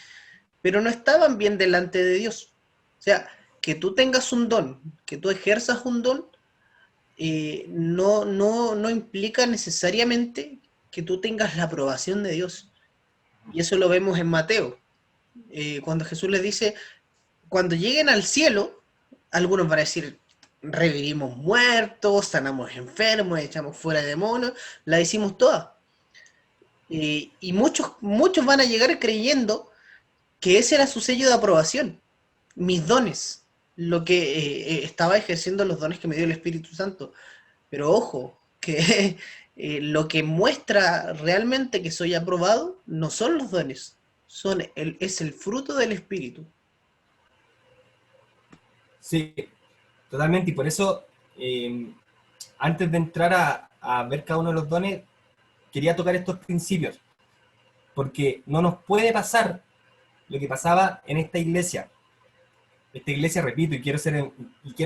pero no estaban bien delante de Dios. O sea, que tú tengas un don, que tú ejerzas un don, no implica necesariamente que tú tengas la aprobación de Dios. Y eso lo vemos en Mateo. Cuando Jesús les dice, cuando lleguen al cielo, algunos van a decir, revivimos muertos, sanamos enfermos, echamos fuera demonios, la hicimos todas. Y muchos van a llegar creyendo que ese era su sello de aprobación, mis dones, lo que estaba ejerciendo los dones que me dio el Espíritu Santo. Pero ojo, que lo que muestra realmente que soy aprobado no son los dones, es el fruto del Espíritu. Sí, totalmente. Y por eso, antes de entrar a ver cada uno de los dones, quería tocar estos principios. Porque no nos puede pasar lo que pasaba en esta iglesia. Esta iglesia, repito, y quiero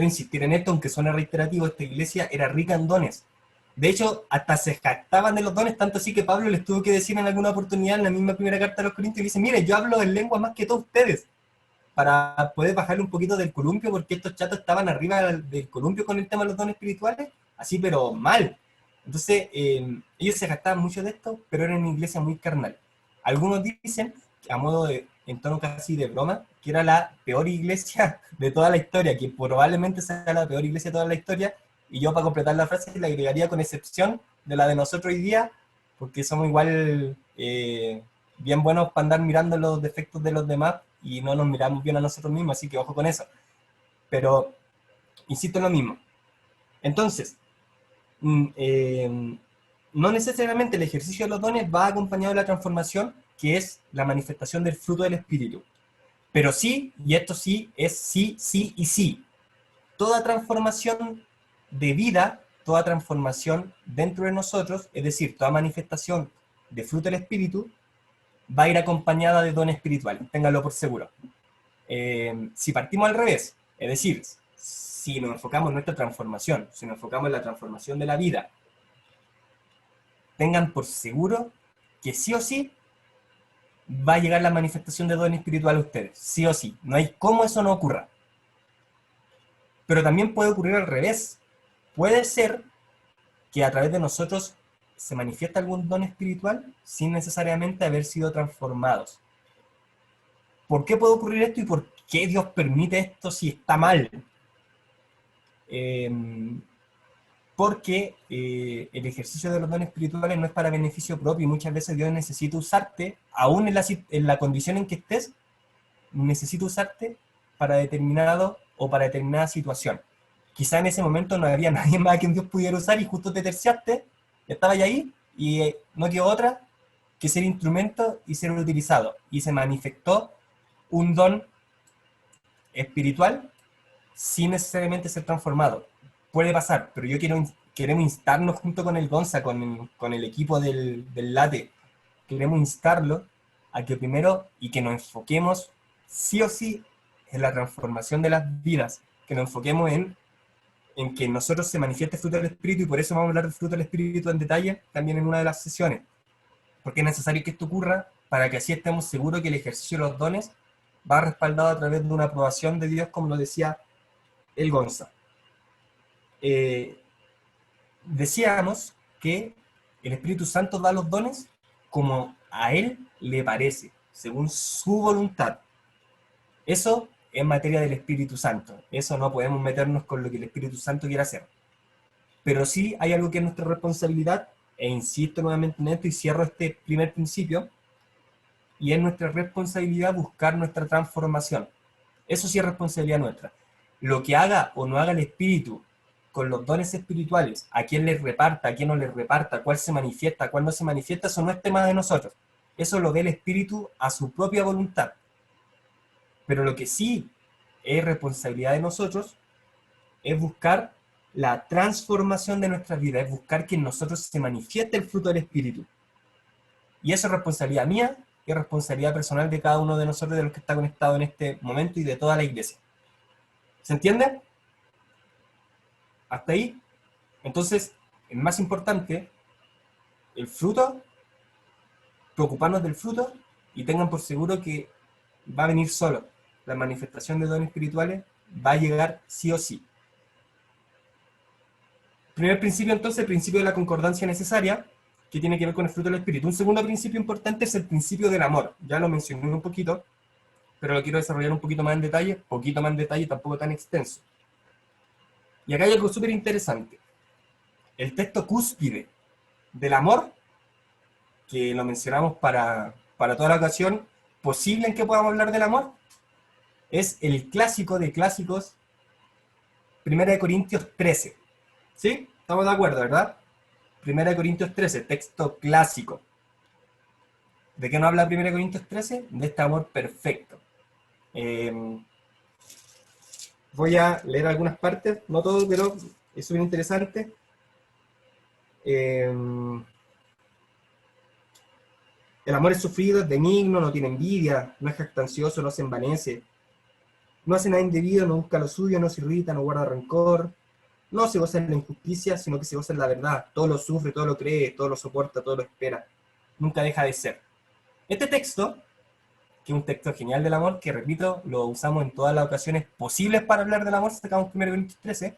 insistir en esto, aunque suene reiterativo, esta iglesia era rica en dones. De hecho, hasta se jactaban de los dones, tanto así que Pablo les tuvo que decir en alguna oportunidad, en la misma primera carta a los Corintios, y dice, mire, yo hablo en lengua más que todos ustedes, para poder bajarle un poquito del columpio, porque estos chatos estaban arriba del columpio con el tema de los dones espirituales, así pero mal. Entonces, ellos se jactaban mucho de esto, pero eran una iglesia muy carnal. Algunos dicen, a modo de, en tono casi de broma, que era la peor iglesia de toda la historia, que probablemente sea la peor iglesia de toda la historia, y yo para completar la frase le agregaría con excepción de la de nosotros hoy día, porque somos igual bien buenos para andar mirando los defectos de los demás y no nos miramos bien a nosotros mismos, así que ojo con eso. Pero, insisto en lo mismo. Entonces, no necesariamente el ejercicio de los dones va acompañado de la transformación, que es la manifestación del fruto del Espíritu. Pero sí, y esto sí, es sí, sí y sí. Toda transformación de vida, toda transformación dentro de nosotros, es decir, toda manifestación de fruto del Espíritu, va a ir acompañada de dones espirituales, ténganlo por seguro. Si partimos al revés, es decir, si nos enfocamos en nuestra transformación, si nos enfocamos en la transformación de la vida, tengan por seguro que sí o sí va a llegar la manifestación de dones espirituales a ustedes, sí o sí, no hay cómo eso no ocurra. Pero también puede ocurrir al revés. Puede ser que a través de nosotros se manifiesta algún don espiritual sin necesariamente haber sido transformados. ¿Por qué puede ocurrir esto y por qué Dios permite esto si está mal? Porque el ejercicio de los dones espirituales no es para beneficio propio y muchas veces Dios necesita usarte, aún en la condición en que estés, necesita usarte para determinado o para determinada situación. Quizá en ese momento no había nadie más a quien Dios pudiera usar y justo te terciaste, estabas ahí y no quedó otra que ser instrumento y ser utilizado. Y se manifestó un don espiritual sin necesariamente ser transformado. Puede pasar, pero queremos instarnos junto con el Gonza, con el equipo del Late, queremos instarlo a que primero, y que nos enfoquemos sí o sí en la transformación de las vidas, que nos enfoquemos en que en nosotros se manifieste el fruto del Espíritu, y por eso vamos a hablar del fruto del Espíritu en detalle también en una de las sesiones, porque es necesario que esto ocurra para que así estemos seguros que el ejercicio de los dones va respaldado a través de una aprobación de Dios, como lo decía el Gonza. Decíamos que el Espíritu Santo da los dones como a Él le parece, según su voluntad. Eso es materia del Espíritu Santo. Eso no podemos meternos con lo que el Espíritu Santo quiera hacer. Pero sí hay algo que es nuestra responsabilidad, e insisto nuevamente en esto y cierro este primer principio, y es nuestra responsabilidad buscar nuestra transformación. Eso sí es responsabilidad nuestra. Lo que haga o no haga el Espíritu con los dones espirituales, a quién les reparta, a quién no les reparta, cuál se manifiesta, cuál no se manifiesta, eso no es tema de nosotros. Eso lo ve el Espíritu a su propia voluntad. Pero lo que sí es responsabilidad de nosotros es buscar la transformación de nuestras vidas, es buscar que en nosotros se manifieste el fruto del Espíritu. Y eso es responsabilidad mía y es responsabilidad personal de cada uno de nosotros, de los que está conectado en este momento y de toda la iglesia. ¿Se entiende? Hasta ahí. Entonces, el más importante, el fruto, preocuparnos del fruto, y tengan por seguro que va a venir solo. La manifestación de dones espirituales va a llegar sí o sí. Primer principio, entonces, el principio de la concordancia necesaria, que tiene que ver con el fruto del Espíritu. Un segundo principio importante es el principio del amor. Ya lo mencioné un poquito, pero lo quiero desarrollar un poquito más en detalle, tampoco tan extenso. Y acá hay algo súper interesante. El texto cúspide del amor, que lo mencionamos para toda la ocasión posible en que podamos hablar del amor, es el clásico de clásicos, 1 Corintios 13. ¿Sí? Estamos de acuerdo, ¿verdad? 1 Corintios 13, texto clásico. ¿De qué nos habla 1 Corintios 13? De este amor perfecto. Voy a leer algunas partes, no todo, pero es súper interesante. El amor es sufrido, es benigno, no tiene envidia, no es jactancioso, no se envanece, no hace nada indebido, no busca lo suyo, no se irrita, no guarda rencor, no se goza en la injusticia, sino que se goza en la verdad. Todo lo sufre, todo lo cree, todo lo soporta, todo lo espera. Nunca deja de ser. Este texto, que es un texto genial del amor, que repito, lo usamos en todas las ocasiones posibles para hablar del amor, sacamos 1 Corintios 13,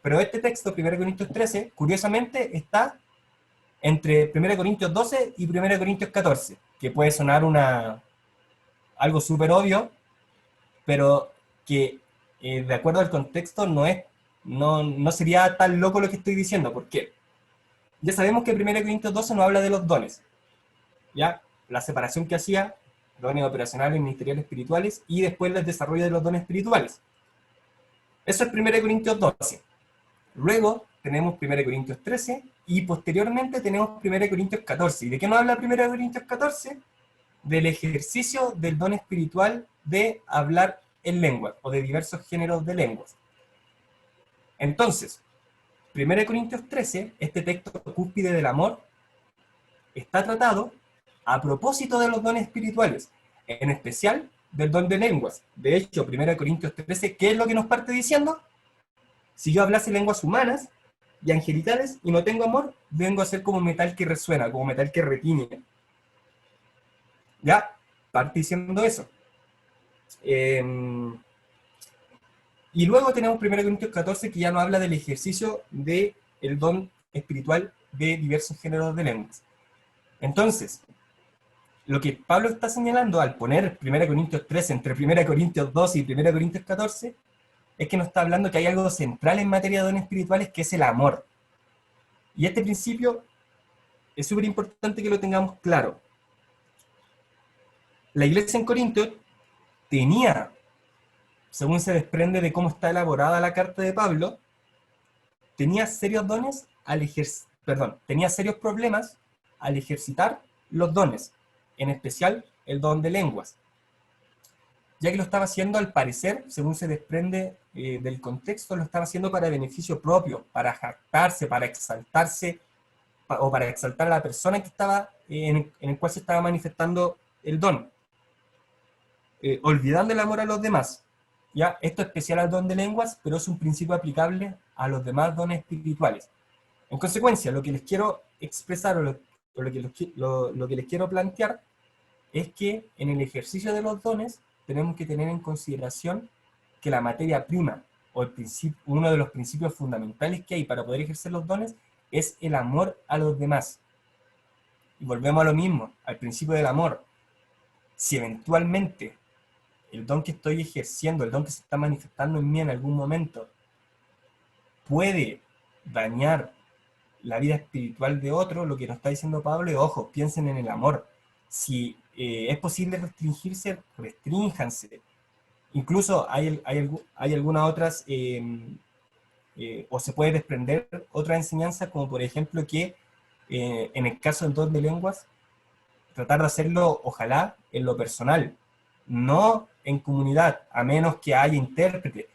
pero este texto, 1 Corintios 13, curiosamente está entre 1 Corintios 12 y 1 Corintios 14, que puede sonar algo súper obvio, pero que de acuerdo al contexto no sería tan loco lo que estoy diciendo. ¿Por qué? Ya sabemos que 1 Corintios 12 nos habla de los dones, ¿ya? La separación que hacía, dones operacionales, ministeriales, espirituales, y después el desarrollo de los dones espirituales. Eso es 1 Corintios 12. Luego tenemos 1 Corintios 13, y posteriormente tenemos 1 Corintios 14. ¿Y de qué nos habla 1 Corintios 14? Del ejercicio del don espiritual de hablar en lenguas, o de diversos géneros de lenguas. Entonces, 1 Corintios 13, este texto cúspide del amor, está tratado a propósito de los dones espirituales, en especial del don de lenguas. De hecho, 1 Corintios 13, ¿qué es lo que nos parte diciendo? Si yo hablase lenguas humanas y angelicales y no tengo amor, vengo a ser como metal que resuena, como metal que retiñe. Ya, parte diciendo eso. Y luego tenemos 1 Corintios 14, que ya nos habla del ejercicio del don espiritual de diversos géneros de lenguas. Entonces, lo que Pablo está señalando al poner 1 Corintios 13 entre 1 Corintios 12 y 1 Corintios 14, es que nos está hablando que hay algo central en materia de dones espirituales, que es el amor. Y este principio es súper importante que lo tengamos claro. La iglesia en Corinto tenía, según se desprende de cómo está elaborada la carta de Pablo, tenía serios problemas al ejercitar los dones, en especial el don de lenguas, ya que lo estaba haciendo, al parecer, según se desprende del contexto, lo estaba haciendo para beneficio propio, para jactarse, para exaltarse, o para exaltar a la persona que estaba, en el cual se estaba manifestando el don, olvidando el amor a los demás. ¿Ya? Esto es especial al don de lenguas, pero es un principio aplicable a los demás dones espirituales. En consecuencia, lo que les quiero expresar lo que les quiero plantear es que en el ejercicio de los dones tenemos que tener en consideración que la materia prima, o uno de los principios fundamentales que hay para poder ejercer los dones, es el amor a los demás. Y volvemos a lo mismo, al principio del amor. Si eventualmente el don que estoy ejerciendo, el don que se está manifestando en mí en algún momento, puede dañar la vida espiritual de otro, lo que nos está diciendo Pablo es, ojo, piensen en el amor. Si es posible restringirse, restrínjanse. Incluso hay algunas otras, o se puede desprender otra enseñanza, como por ejemplo que en el caso del don de lenguas, tratar de hacerlo, ojalá, en lo personal, no en comunidad, a menos que haya intérprete.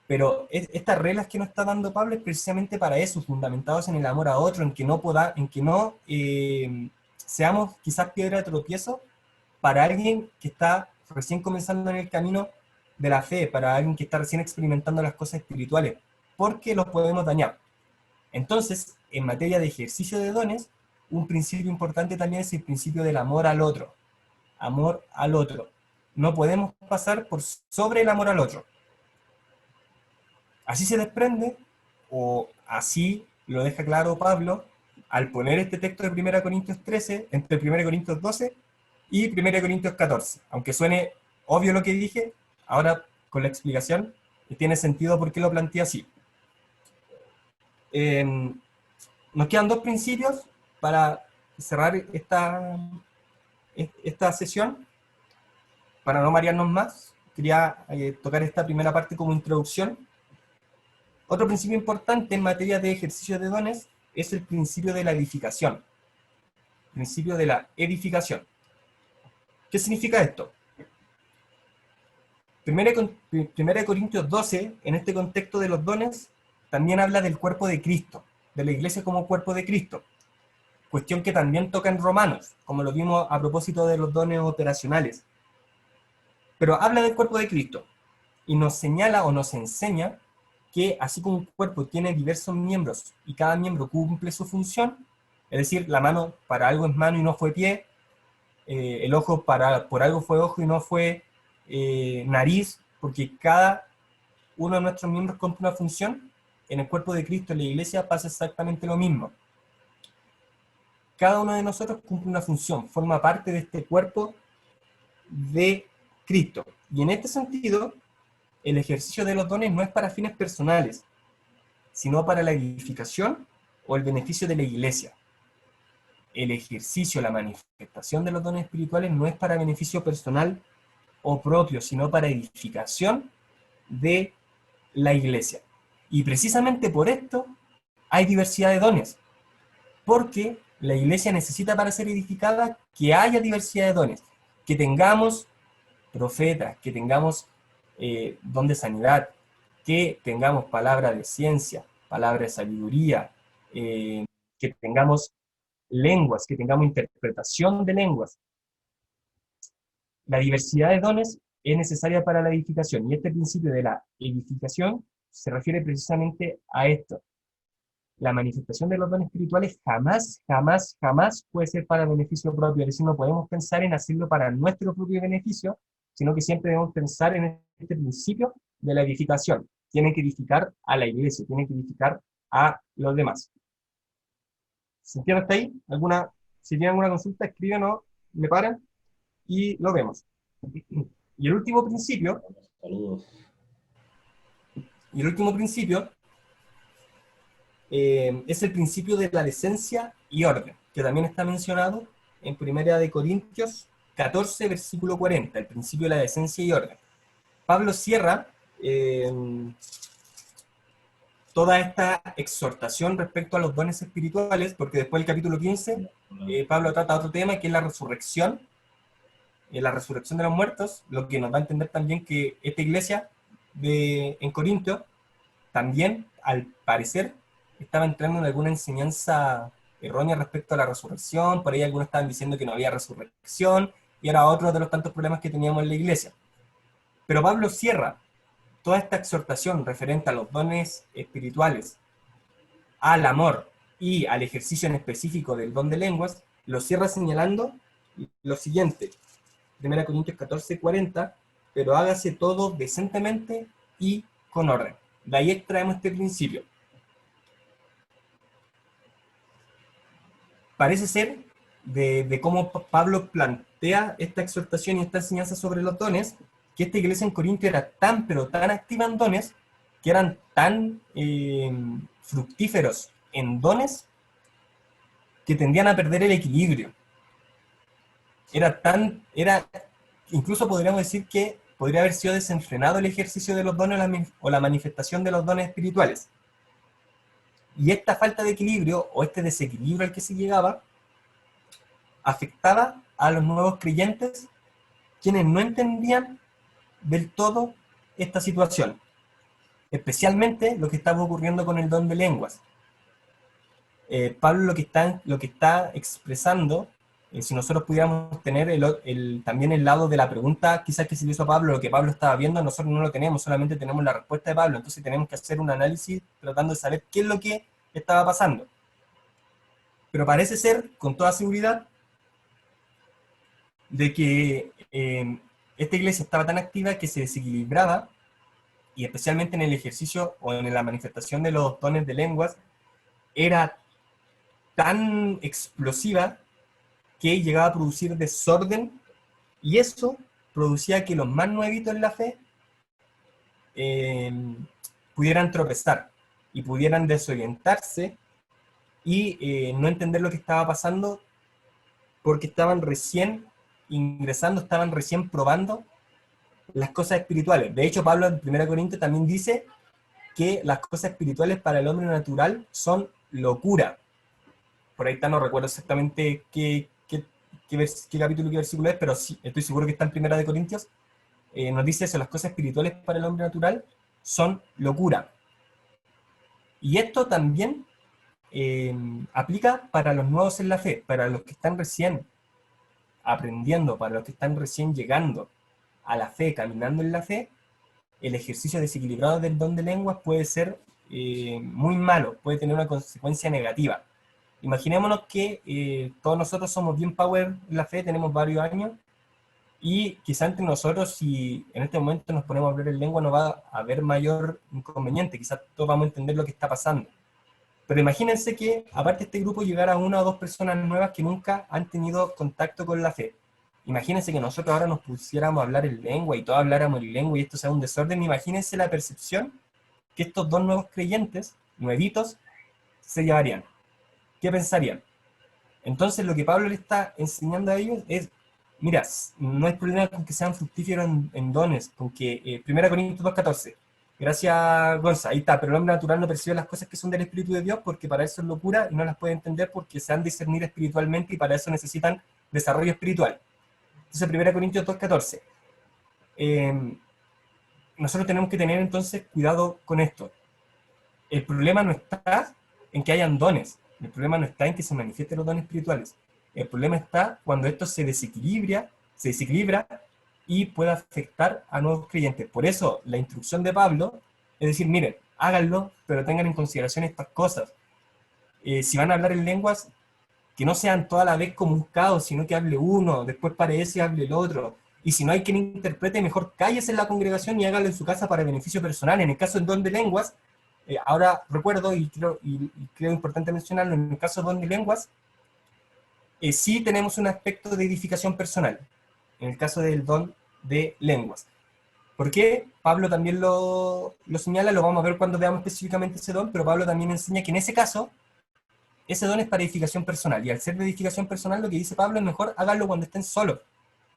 Pero estas reglas que nos está dando Pablo es precisamente para eso, fundamentados en el amor a otro, en que no seamos quizás piedra de tropiezo para alguien que está recién comenzando en el camino de la fe, para alguien que está recién experimentando las cosas espirituales, porque los podemos dañar. Entonces, en materia de ejercicio de dones, un principio importante también es el principio del amor al otro. Amor al otro. No podemos pasar por sobre el amor al otro. Así se desprende, o así lo deja claro Pablo, al poner este texto de 1 Corintios 13, entre 1 Corintios 12 y 1 Corintios 14. Aunque suene obvio lo que dije, ahora con la explicación tiene sentido por qué lo planteé así. Nos quedan dos principios para cerrar esta sesión. Para no marearnos más, quería tocar esta primera parte como introducción. Otro principio importante en materia de ejercicio de dones es el principio de la edificación. Principio de la edificación. ¿Qué significa esto? 1 Corintios 12, en este contexto de los dones, también habla del cuerpo de Cristo, de la iglesia como cuerpo de Cristo. Cuestión que también toca en Romanos, como lo vimos a propósito de los dones operacionales. Pero habla del cuerpo de Cristo y nos señala o nos enseña que así como un cuerpo tiene diversos miembros y cada miembro cumple su función, es decir, la mano para algo es mano y no fue pie, el ojo por algo fue ojo y no fue nariz, porque cada uno de nuestros miembros cumple una función. En el cuerpo de Cristo, en la iglesia, pasa exactamente lo mismo. Cada uno de nosotros cumple una función, forma parte de este cuerpo de Cristo. Y en este sentido, el ejercicio de los dones no es para fines personales, sino para la edificación o el beneficio de la iglesia. El ejercicio, la manifestación de los dones espirituales no es para beneficio personal o propio, sino para edificación de la iglesia. Y precisamente por esto hay diversidad de dones, porque la iglesia necesita para ser edificada que haya diversidad de dones, que tengamos profetas, que tengamos don de sanidad, que tengamos palabra de ciencia, palabra de sabiduría, que tengamos lenguas, que tengamos interpretación de lenguas. La diversidad de dones es necesaria para la edificación, y este principio de la edificación se refiere precisamente a esto. La manifestación de los dones espirituales jamás, jamás, jamás puede ser para beneficio propio, es decir, no podemos pensar en hacerlo para nuestro propio beneficio, sino que siempre debemos pensar en este principio de la edificación. Tienen que edificar a la iglesia, tienen que edificar a los demás. ¿Se entiende hasta ahí? Si tienen alguna consulta, escriben o me paran y lo vemos. Y el último principio, es el principio de la decencia y orden, que también está mencionado en 1 Corintios 14, versículo 40, el principio de la decencia y orden. Pablo cierra toda esta exhortación respecto a los dones espirituales, porque después del capítulo 15, Pablo trata otro tema, que es la resurrección de los muertos, lo que nos va a entender también que esta iglesia en Corinto también, al parecer, estaba entrando en alguna enseñanza errónea respecto a la resurrección. Por ahí algunos estaban diciendo que no había resurrección, y era otro de los tantos problemas que teníamos en la iglesia. Pero Pablo cierra toda esta exhortación referente a los dones espirituales, al amor y al ejercicio en específico del don de lenguas, lo cierra señalando lo siguiente, 1 Corintios 14:40, pero hágase todo decentemente y con orden. De ahí extraemos este principio. Parece ser, de cómo Pablo plantea esta exhortación y esta enseñanza sobre los dones, que esta iglesia en Corintio era tan, pero tan activa en dones, que eran tan fructíferos en dones, que tendían a perder el equilibrio. Incluso podríamos decir que podría haber sido desenfrenado el ejercicio de los dones o la manifestación de los dones espirituales. Y esta falta de equilibrio, o este desequilibrio al que se llegaba, afectaba a los nuevos creyentes, quienes no entendían del todo esta situación, especialmente lo que estaba ocurriendo con el don de lenguas. Pablo lo que está expresando, si nosotros pudiéramos tener también el lado de la pregunta, quizás que se le hizo a Pablo, lo que Pablo estaba viendo, nosotros no lo tenemos, solamente tenemos la respuesta de Pablo, entonces tenemos que hacer un análisis tratando de saber qué es lo que estaba pasando. Pero parece ser, con toda seguridad, de que esta iglesia estaba tan activa que se desequilibraba, y especialmente en el ejercicio o en la manifestación de los dones de lenguas, era tan explosiva que llegaba a producir desorden, y eso producía que los más nuevitos en la fe pudieran tropezar y pudieran desorientarse y no entender lo que estaba pasando, porque estaban recién ingresando, estaban recién probando las cosas espirituales. De hecho, Pablo en 1 Corintios también dice que las cosas espirituales para el hombre natural son locura. Por ahí está, no recuerdo exactamente qué capítulo, qué versículo es, pero sí, estoy seguro que está en 1 Corintios. Nos dice eso, las cosas espirituales para el hombre natural son locura. Y esto también aplica para los nuevos en la fe, para los que están recién aprendiendo, para los que están recién llegando a la fe, caminando en la fe. El ejercicio desequilibrado del don de lenguas puede ser muy malo, puede tener una consecuencia negativa. Imaginémonos que todos nosotros somos bien power en la fe, tenemos varios años, y quizá entre nosotros, si en este momento nos ponemos a hablar en lengua, no va a haber mayor inconveniente, quizás todos vamos a entender lo que está pasando. Pero imagínense que, aparte de este grupo, llegara una o dos personas nuevas que nunca han tenido contacto con la fe. Imagínense que nosotros ahora nos pusiéramos a hablar en lengua y todos habláramos en lengua y esto sea un desorden. Imagínense la percepción que estos dos nuevos creyentes, nuevitos, se llevarían. ¿Qué pensarían? Entonces lo que Pablo le está enseñando a ellos es, mira, no hay problema con que sean fructíferos en dones, con que 1 Corintios 2:14, gracias Gonza, ahí está, pero el hombre natural no percibe las cosas que son del Espíritu de Dios porque para eso es locura y no las puede entender porque se han de discernir espiritualmente y para eso necesitan desarrollo espiritual. Entonces 1 Corintios 2:14. Nosotros tenemos que tener entonces cuidado con esto. El problema no está en que hayan dones, el problema no está en que se manifiesten los dones espirituales, el problema está cuando esto se desequilibra y puede afectar a nuevos creyentes. Por eso la instrucción de Pablo es decir, miren, háganlo, pero tengan en consideración estas cosas. Si van a hablar en lenguas, que no sean toda la vez como un caos, sino que hable uno, después pare ese y hable el otro. Y si no hay quien interprete, mejor cállese en la congregación y hágalo en su casa para beneficio personal. En el caso del don de lenguas, ahora recuerdo y creo importante mencionarlo, en el caso del don de lenguas, sí tenemos un aspecto de edificación personal, en el caso del don de lenguas. ¿Por qué? Pablo también lo señala, lo vamos a ver cuando veamos específicamente ese don, pero Pablo también enseña que en ese caso, ese don es para edificación personal, y al ser de edificación personal, lo que dice Pablo es mejor háganlo cuando estén solos.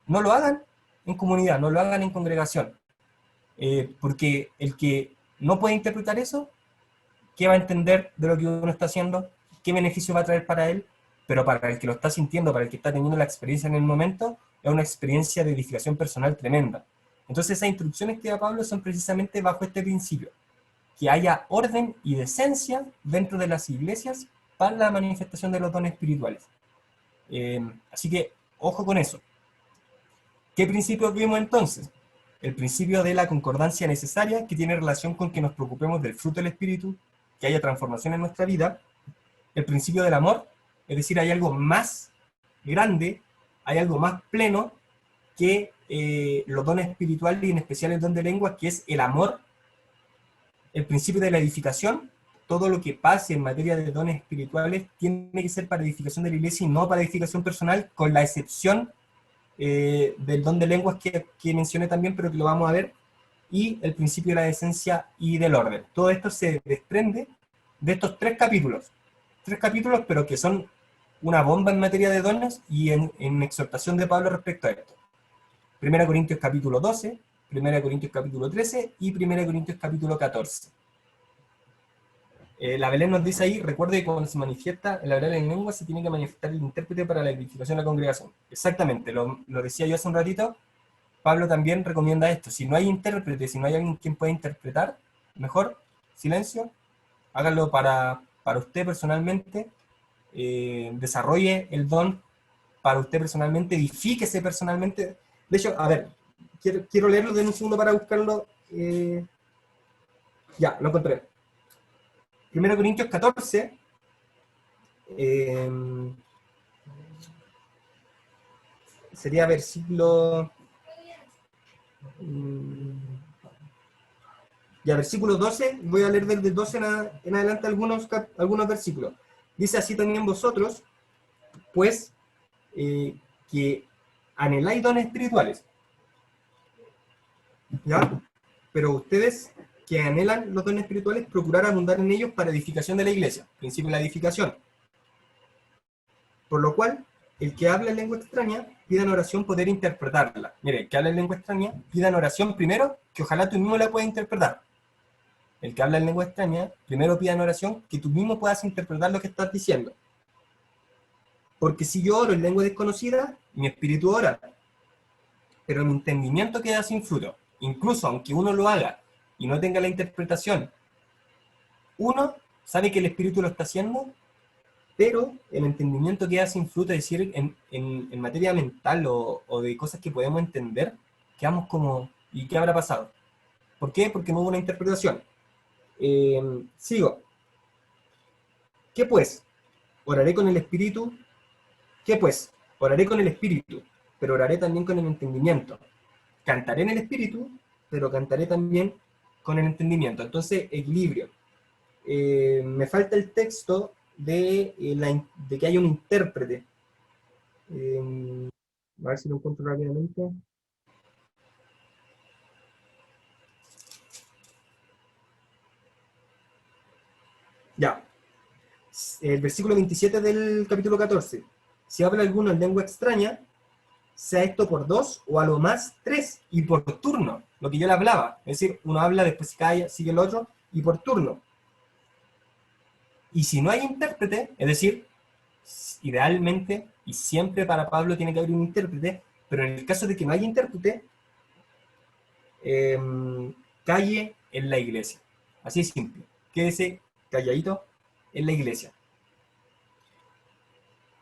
No lo hagan en comunidad, no lo hagan en congregación. Porque el que no puede interpretar eso, ¿qué va a entender de lo que uno está haciendo? ¿Qué beneficio va a traer para él? Pero para el que lo está sintiendo, para el que está teniendo la experiencia en el momento, es una experiencia de edificación personal tremenda. Entonces esas instrucciones que da Pablo son precisamente bajo este principio, que haya orden y decencia dentro de las iglesias para la manifestación de los dones espirituales. Así que, ojo con eso. ¿Qué principios vimos entonces? El principio de la concordancia necesaria, que tiene relación con que nos preocupemos del fruto del Espíritu, que haya transformación en nuestra vida. El principio del amor, es decir, hay algo más grande, hay algo más pleno que los dones espirituales y en especial el don de lenguas, que es el amor. El principio de la edificación, todo lo que pase en materia de dones espirituales tiene que ser para edificación de la iglesia y no para edificación personal, con la excepción del don de lenguas que mencioné también, pero que lo vamos a ver, y el principio de la decencia y del orden. Todo esto se desprende de estos tres capítulos, pero que son una bomba en materia de dones y en exhortación de Pablo respecto a esto. 1 Corintios capítulo 12, 1 Corintios capítulo 13 y 1 Corintios capítulo 14. La Belén nos dice ahí, recuerde que cuando se manifiesta el hablar en lengua se tiene que manifestar el intérprete para la edificación de la congregación. Exactamente, lo decía yo hace un ratito. Pablo también recomienda esto. Si no hay intérprete, si no hay alguien quien pueda interpretar, mejor, silencio, hágalo para usted personalmente, desarrolle el don para usted personalmente, edifíquese personalmente. De hecho, a ver, quiero leerlo de un segundo para buscarlo. Ya, lo encontré. 1 Corintios 14, sería versículo... Ya, versículo 12, voy a leer desde 12 en adelante algunos versículos. Dice así también vosotros, pues, que anheláis dones espirituales, ¿ya? Pero ustedes que anhelan los dones espirituales, procurar abundar en ellos para edificación de la iglesia, principio de la edificación. Por lo cual, el que habla en lengua extraña, pida en oración poder interpretarla. Mire, el que habla en lengua extraña, pida en oración primero, que ojalá tú mismo la puedas interpretar. El que habla en lengua extraña, primero pida en oración que tú mismo puedas interpretar lo que estás diciendo. Porque si yo oro en lengua desconocida, mi espíritu ora, pero mi entendimiento queda sin fruto. Incluso aunque uno lo haga y no tenga la interpretación, uno sabe que el espíritu lo está haciendo, pero el entendimiento queda sin fruto, es decir, en materia mental o de cosas que podemos entender, quedamos como, ¿y qué habrá pasado? ¿Por qué? Porque no hubo una interpretación. Sigo. ¿Qué pues? Oraré con el espíritu. ¿Qué pues? Oraré con el espíritu, pero oraré también con el entendimiento. Cantaré en el espíritu, pero cantaré también con el entendimiento. Entonces, equilibrio. Me falta el texto de que haya un intérprete. A ver si lo encuentro rápidamente. Ya. El versículo 27 del capítulo 14. Si habla alguno en lengua extraña, sea esto por 2 o a lo más 3 y por turno, lo que yo le hablaba. Es decir, uno habla, después se calla, sigue el otro y por turno. Y si no hay intérprete, es decir, idealmente y siempre para Pablo tiene que haber un intérprete, pero en el caso de que no haya intérprete, calle en la iglesia. Así es simple. Quédese calladito en la iglesia.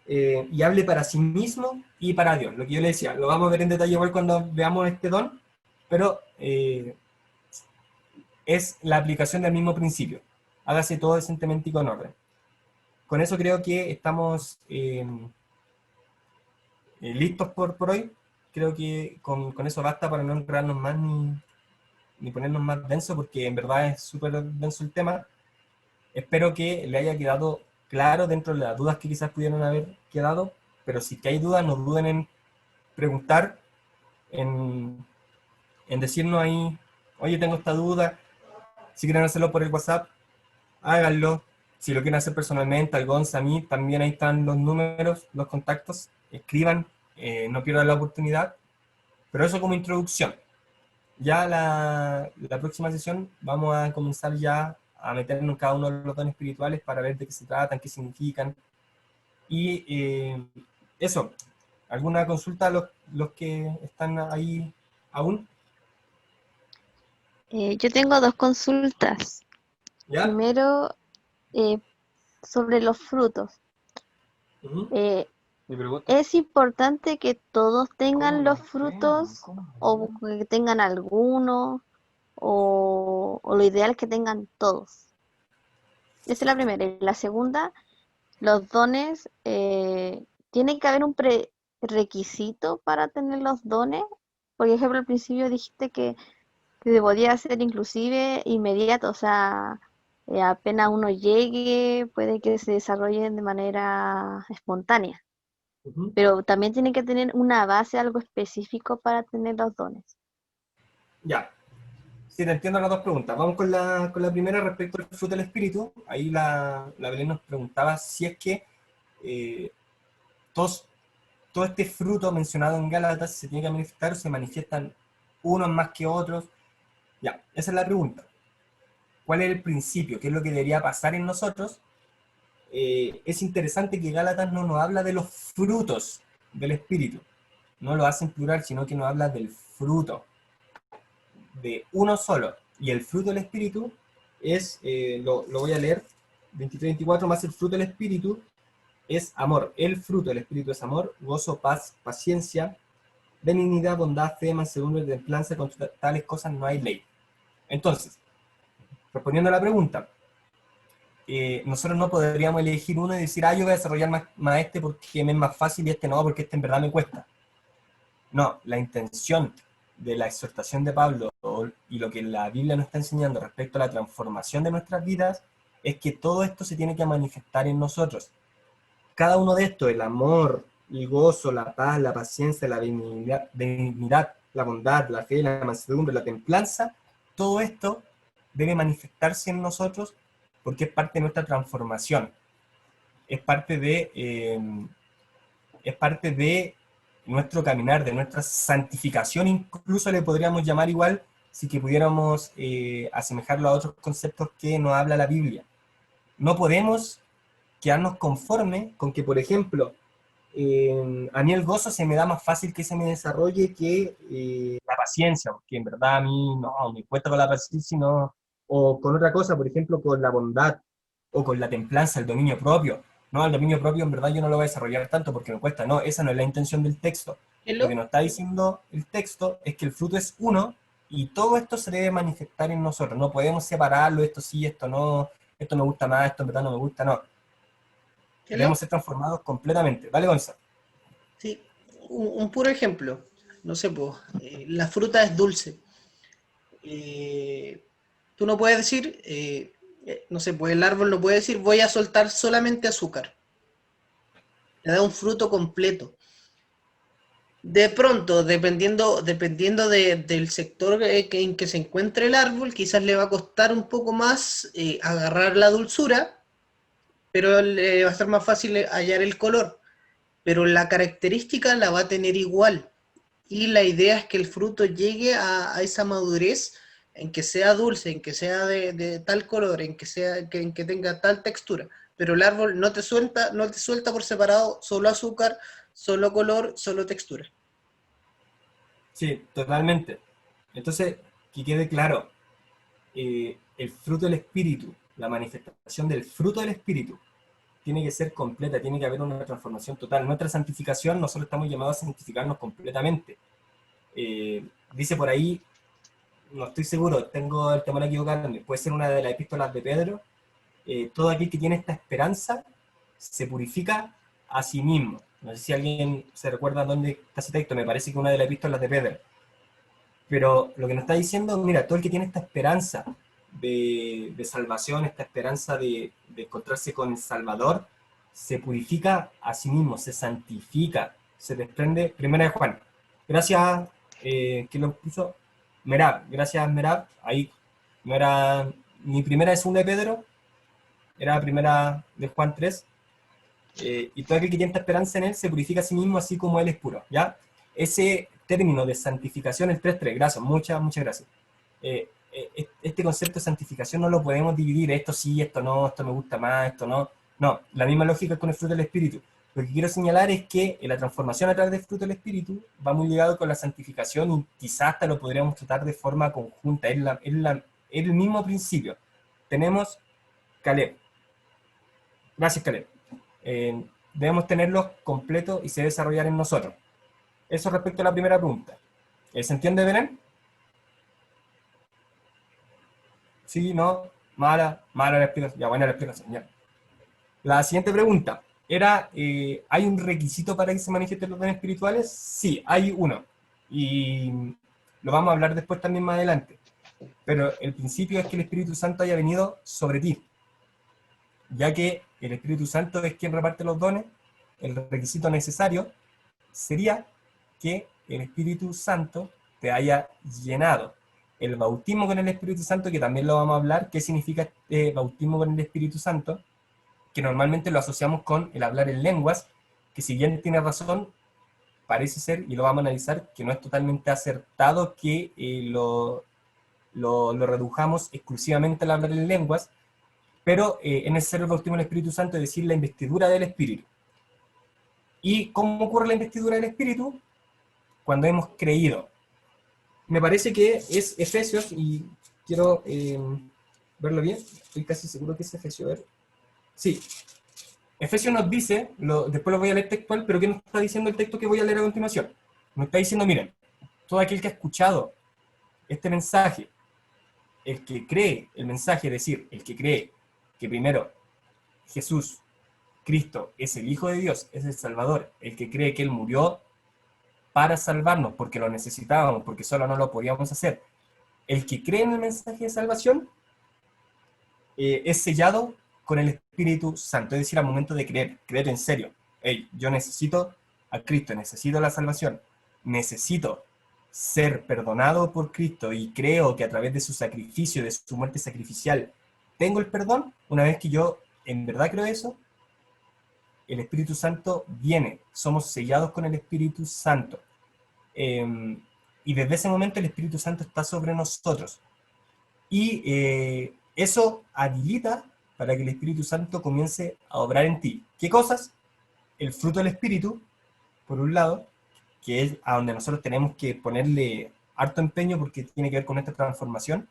Y hable para sí mismo y para Dios. Lo que yo le decía, lo vamos a ver en detalle igual cuando veamos este don, pero es la aplicación del mismo principio. Hágase todo decentemente y con orden. Con eso creo que estamos listos por hoy. Creo que con eso basta para no enredarnos más ni ponernos más denso, porque en verdad es súper denso el tema. Espero que le haya quedado claro dentro de las dudas que quizás pudieran haber quedado, pero si que hay dudas, no duden en preguntar, en decirnos ahí, oye, tengo esta duda. Si quieren hacerlo por el WhatsApp, háganlo. Si lo quieren hacer personalmente, al Gonza, a mí, también ahí están los números, los contactos. Escriban, no pierdan la oportunidad. Pero eso como introducción. Ya la próxima sesión vamos a comenzar ya a meternos en cada uno de los dones espirituales para ver de qué se tratan, qué significan. Y eso, ¿alguna consulta a los que están ahí aún? Yo tengo dos consultas. ¿Ya? Primero, sobre los frutos. Uh-huh. Mi pregunta. ¿Es importante que todos tengan los frutos o que tengan alguno o lo ideal es que tengan todos? Esa es la primera. Y la segunda, los dones, ¿tiene que haber un prerequisito para tener los dones? Por ejemplo, al principio dijiste que se podía hacer inclusive inmediato, o sea, apenas uno llegue, puede que se desarrollen de manera espontánea, Ujú. pero también tiene que tener una base, algo específico para tener los dones. Ya. Sí, te entiendo las dos preguntas. Vamos con la primera respecto al fruto del espíritu. Ahí la Belén nos preguntaba si es que eh, todos, todo este fruto mencionado en Gálatas se tiene que manifestar o se manifiestan unos más que otros. Ya, esa es la pregunta. ¿Cuál es el principio? ¿Qué es lo que debería pasar en nosotros? Es interesante que Gálatas no nos habla de los frutos del espíritu. No lo hace en plural, sino que nos habla del fruto, de uno solo. Y el fruto del espíritu es, lo voy a leer, 23-24, más el fruto del espíritu es amor. El fruto del espíritu es amor, gozo, paz, paciencia, benignidad, bondad, fe, mansedumbre, templanza. Contra tales cosas no hay ley. Entonces, respondiendo a la pregunta, nosotros no podríamos elegir uno y decir, yo voy a desarrollar más este porque me es más fácil y este no, porque este en verdad me cuesta. No, la intención de la exhortación de Pablo y lo que la Biblia nos está enseñando respecto a la transformación de nuestras vidas es que todo esto se tiene que manifestar en nosotros. Cada uno de estos, el amor, el gozo, la paz, la paciencia, la benignidad, la bondad, la fe, la mansedumbre, la templanza, todo esto debe manifestarse en nosotros porque es parte de nuestra transformación, es es parte de nuestro caminar, de nuestra santificación, incluso le podríamos llamar igual si que pudiéramos asemejarlo a otros conceptos que nos habla la Biblia. No podemos quedarnos conforme con que, por ejemplo, a mí el gozo se me da más fácil que se me desarrolle que la paciencia, porque en verdad a mí no, me cuesta con la paciencia, no, o con otra cosa, por ejemplo, con la bondad, o con la templanza, el dominio propio. No, el dominio propio en verdad yo no lo voy a desarrollar tanto porque me cuesta. No, esa no es la intención del texto. Lo que Hello. nos está diciendo el texto es que el fruto es uno y todo esto se debe manifestar en nosotros. No podemos separarlo, esto sí, esto no, esto me gusta más, esto en verdad no me gusta, no. Hello. Debemos ser transformados completamente. Vale, Gonzalo. Sí, un puro ejemplo. No sé, pues, la fruta es dulce. Tú no puedes decir, no sé, pues el árbol no puede decir voy a soltar solamente azúcar. Te da un fruto completo. De pronto, dependiendo del sector en que se encuentre el árbol, quizás le va a costar un poco más agarrar la dulzura, pero le va a ser más fácil hallar el color. Pero la característica la va a tener igual. Y la idea es que el fruto llegue a esa madurez en que sea dulce, en que sea de tal color, en que tenga tal textura. Pero el árbol no te suelta por separado solo azúcar, solo color, solo textura. Sí, totalmente. Entonces, que quede claro, el fruto del espíritu, la manifestación del fruto del espíritu, tiene que ser completa, tiene que haber una transformación total. Nuestra santificación, nosotros estamos llamados a santificarnos completamente. Dice por ahí, no estoy seguro, tengo el temor a equivocarme, puede ser una de las epístolas de Pedro, todo aquel que tiene esta esperanza se purifica a sí mismo. No sé si alguien se recuerda dónde está ese texto, me parece que una de las epístolas de Pedro. Pero lo que nos está diciendo, mira, todo el que tiene esta esperanza de salvación, esta esperanza de encontrarse con el Salvador, se purifica a sí mismo, se santifica, se desprende. Primera de Juan. Gracias, que lo puso Merab. Gracias, Merab. Ahí no era ni primera de segunda de Pedro, era primera de Juan 3. Y todo aquel que tiene esta esperanza en él se purifica a sí mismo así como él es puro, ¿ya? Ese término de santificación, el 3.3, gracias, muchas gracias. Este concepto de santificación no lo podemos dividir, esto sí, esto no, esto me gusta más, esto no. No, la misma lógica con el fruto del Espíritu. Lo que quiero señalar es que la transformación a través del fruto del Espíritu va muy ligado con la santificación y quizás hasta lo podríamos tratar de forma conjunta, es el mismo principio. Tenemos Caleb. Gracias, Caleb. debemos tenerlos completos y se desarrollar en nosotros. Eso respecto a la primera pregunta. ¿Se entiende, Belén? Sí, no, mala la explicación. Ya, buena la explicación, ya. La siguiente pregunta era, ¿hay un requisito para que se manifiesten los dones espirituales? Sí, hay uno. Y lo vamos a hablar después también más adelante. Pero el principio es que el Espíritu Santo haya venido sobre ti. Ya que el Espíritu Santo es quien reparte los dones, el requisito necesario sería que el Espíritu Santo te haya llenado. El bautismo con el Espíritu Santo, que también lo vamos a hablar, ¿qué significa bautismo con el Espíritu Santo? Que normalmente lo asociamos con el hablar en lenguas, que si bien tiene razón, parece ser, y lo vamos a analizar, que no es totalmente acertado que lo redujamos exclusivamente al hablar en lenguas, pero es necesario el bautismo del Espíritu Santo, es decir, la investidura del Espíritu. ¿Y cómo ocurre la investidura del Espíritu? Cuando hemos creído. Me parece que es Efesios, y quiero verlo bien, estoy casi seguro que es Efesios. A ver. Sí, Efesios nos dice, después lo voy a leer textual, pero ¿qué nos está diciendo el texto que voy a leer a continuación? Nos está diciendo, miren, todo aquel que ha escuchado este mensaje, el que cree el mensaje, es decir, el que cree que primero Jesús, Cristo, es el Hijo de Dios, es el Salvador, el que cree que Él murió para salvarnos, porque lo necesitábamos, porque solo no lo podíamos hacer, el que cree en el mensaje de salvación, es sellado con el Espíritu Santo, es decir, al momento de creer en serio. Hey, yo necesito a Cristo, necesito la salvación, necesito ser perdonado por Cristo y creo que a través de su sacrificio, de su muerte sacrificial, tengo el perdón. Una vez que yo en verdad creo eso, el Espíritu Santo viene, somos sellados con el Espíritu Santo. Y desde ese momento el Espíritu Santo está sobre nosotros. Y eso habilita para que el Espíritu Santo comience a obrar en ti. ¿Qué cosas? El fruto del Espíritu, por un lado, que es a donde nosotros tenemos que ponerle harto empeño porque tiene que ver con esta transformación,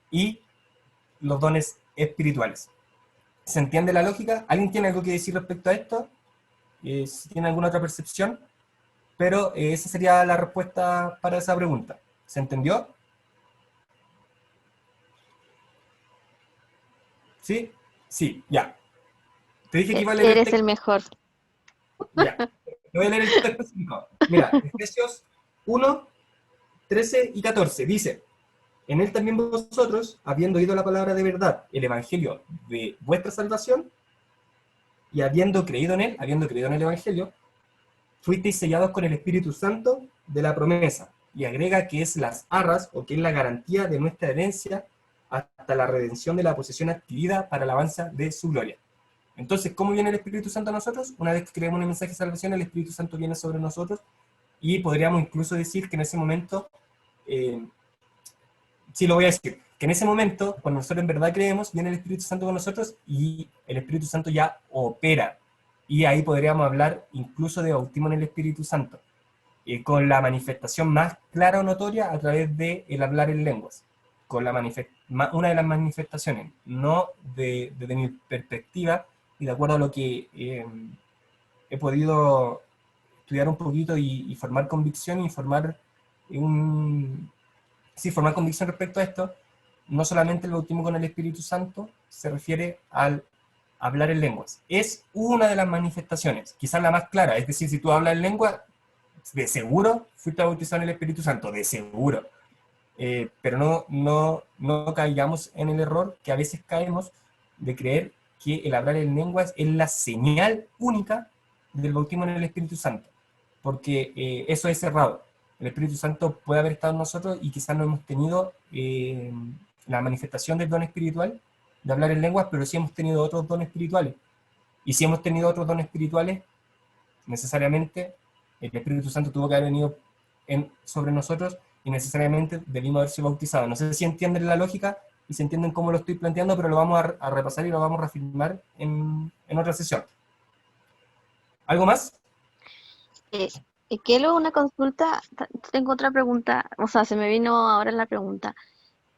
y los dones espirituales. ¿Se entiende la lógica? ¿Alguien tiene algo que decir respecto a esto? Si tiene alguna otra percepción, pero esa sería la respuesta para esa pregunta. ¿Se entendió? ¿Sí? Sí, ya. Te dije que iba a leer el Eres texto. el mejor. Ya. Te voy a leer el texto específico. Mira, Efesios 1, 13 y 14. Dice, en él también vosotros, habiendo oído la palabra de verdad, el evangelio de vuestra salvación, y habiendo creído en el evangelio, fuisteis sellados con el Espíritu Santo de la promesa. Y agrega que es las arras, o que es la garantía de nuestra herencia hasta la redención de la posesión adquirida para la alabanza de su gloria. Entonces, ¿cómo viene el Espíritu Santo a nosotros? Una vez que creemos en el mensaje de salvación, el Espíritu Santo viene sobre nosotros, y podríamos incluso decir que en ese momento, sí lo voy a decir, que en ese momento, cuando nosotros en verdad creemos, viene el Espíritu Santo con nosotros y el Espíritu Santo ya opera. Y ahí podríamos hablar incluso de bautismo en el Espíritu Santo, con la manifestación más clara o notoria a través del hablar en lenguas, con una de las manifestaciones, no desde mi perspectiva, y de acuerdo a lo que he podido estudiar un poquito y formar convicción y formar formar convicción respecto a esto. No solamente el bautismo con el Espíritu Santo se refiere al hablar en lenguas. Es una de las manifestaciones, quizás la más clara. Es decir, si tú hablas en lengua, de seguro fuiste bautizado en el Espíritu Santo, de seguro. Pero no caigamos en el error que a veces caemos de creer que el hablar en lenguas es la señal única del bautismo en el Espíritu Santo, porque eso es errado. El Espíritu Santo puede haber estado en nosotros y quizás no hemos tenido la manifestación del don espiritual de hablar en lenguas, pero sí hemos tenido otros dones espirituales. Y si hemos tenido otros dones espirituales, necesariamente el Espíritu Santo tuvo que haber venido sobre nosotros y necesariamente debimos haber sido bautizados. No sé si entienden la lógica y se entienden cómo lo estoy planteando, pero lo vamos a repasar y lo vamos a reafirmar en otra sesión. ¿Algo más? Que luego una consulta, tengo otra pregunta, o sea, se me vino ahora la pregunta.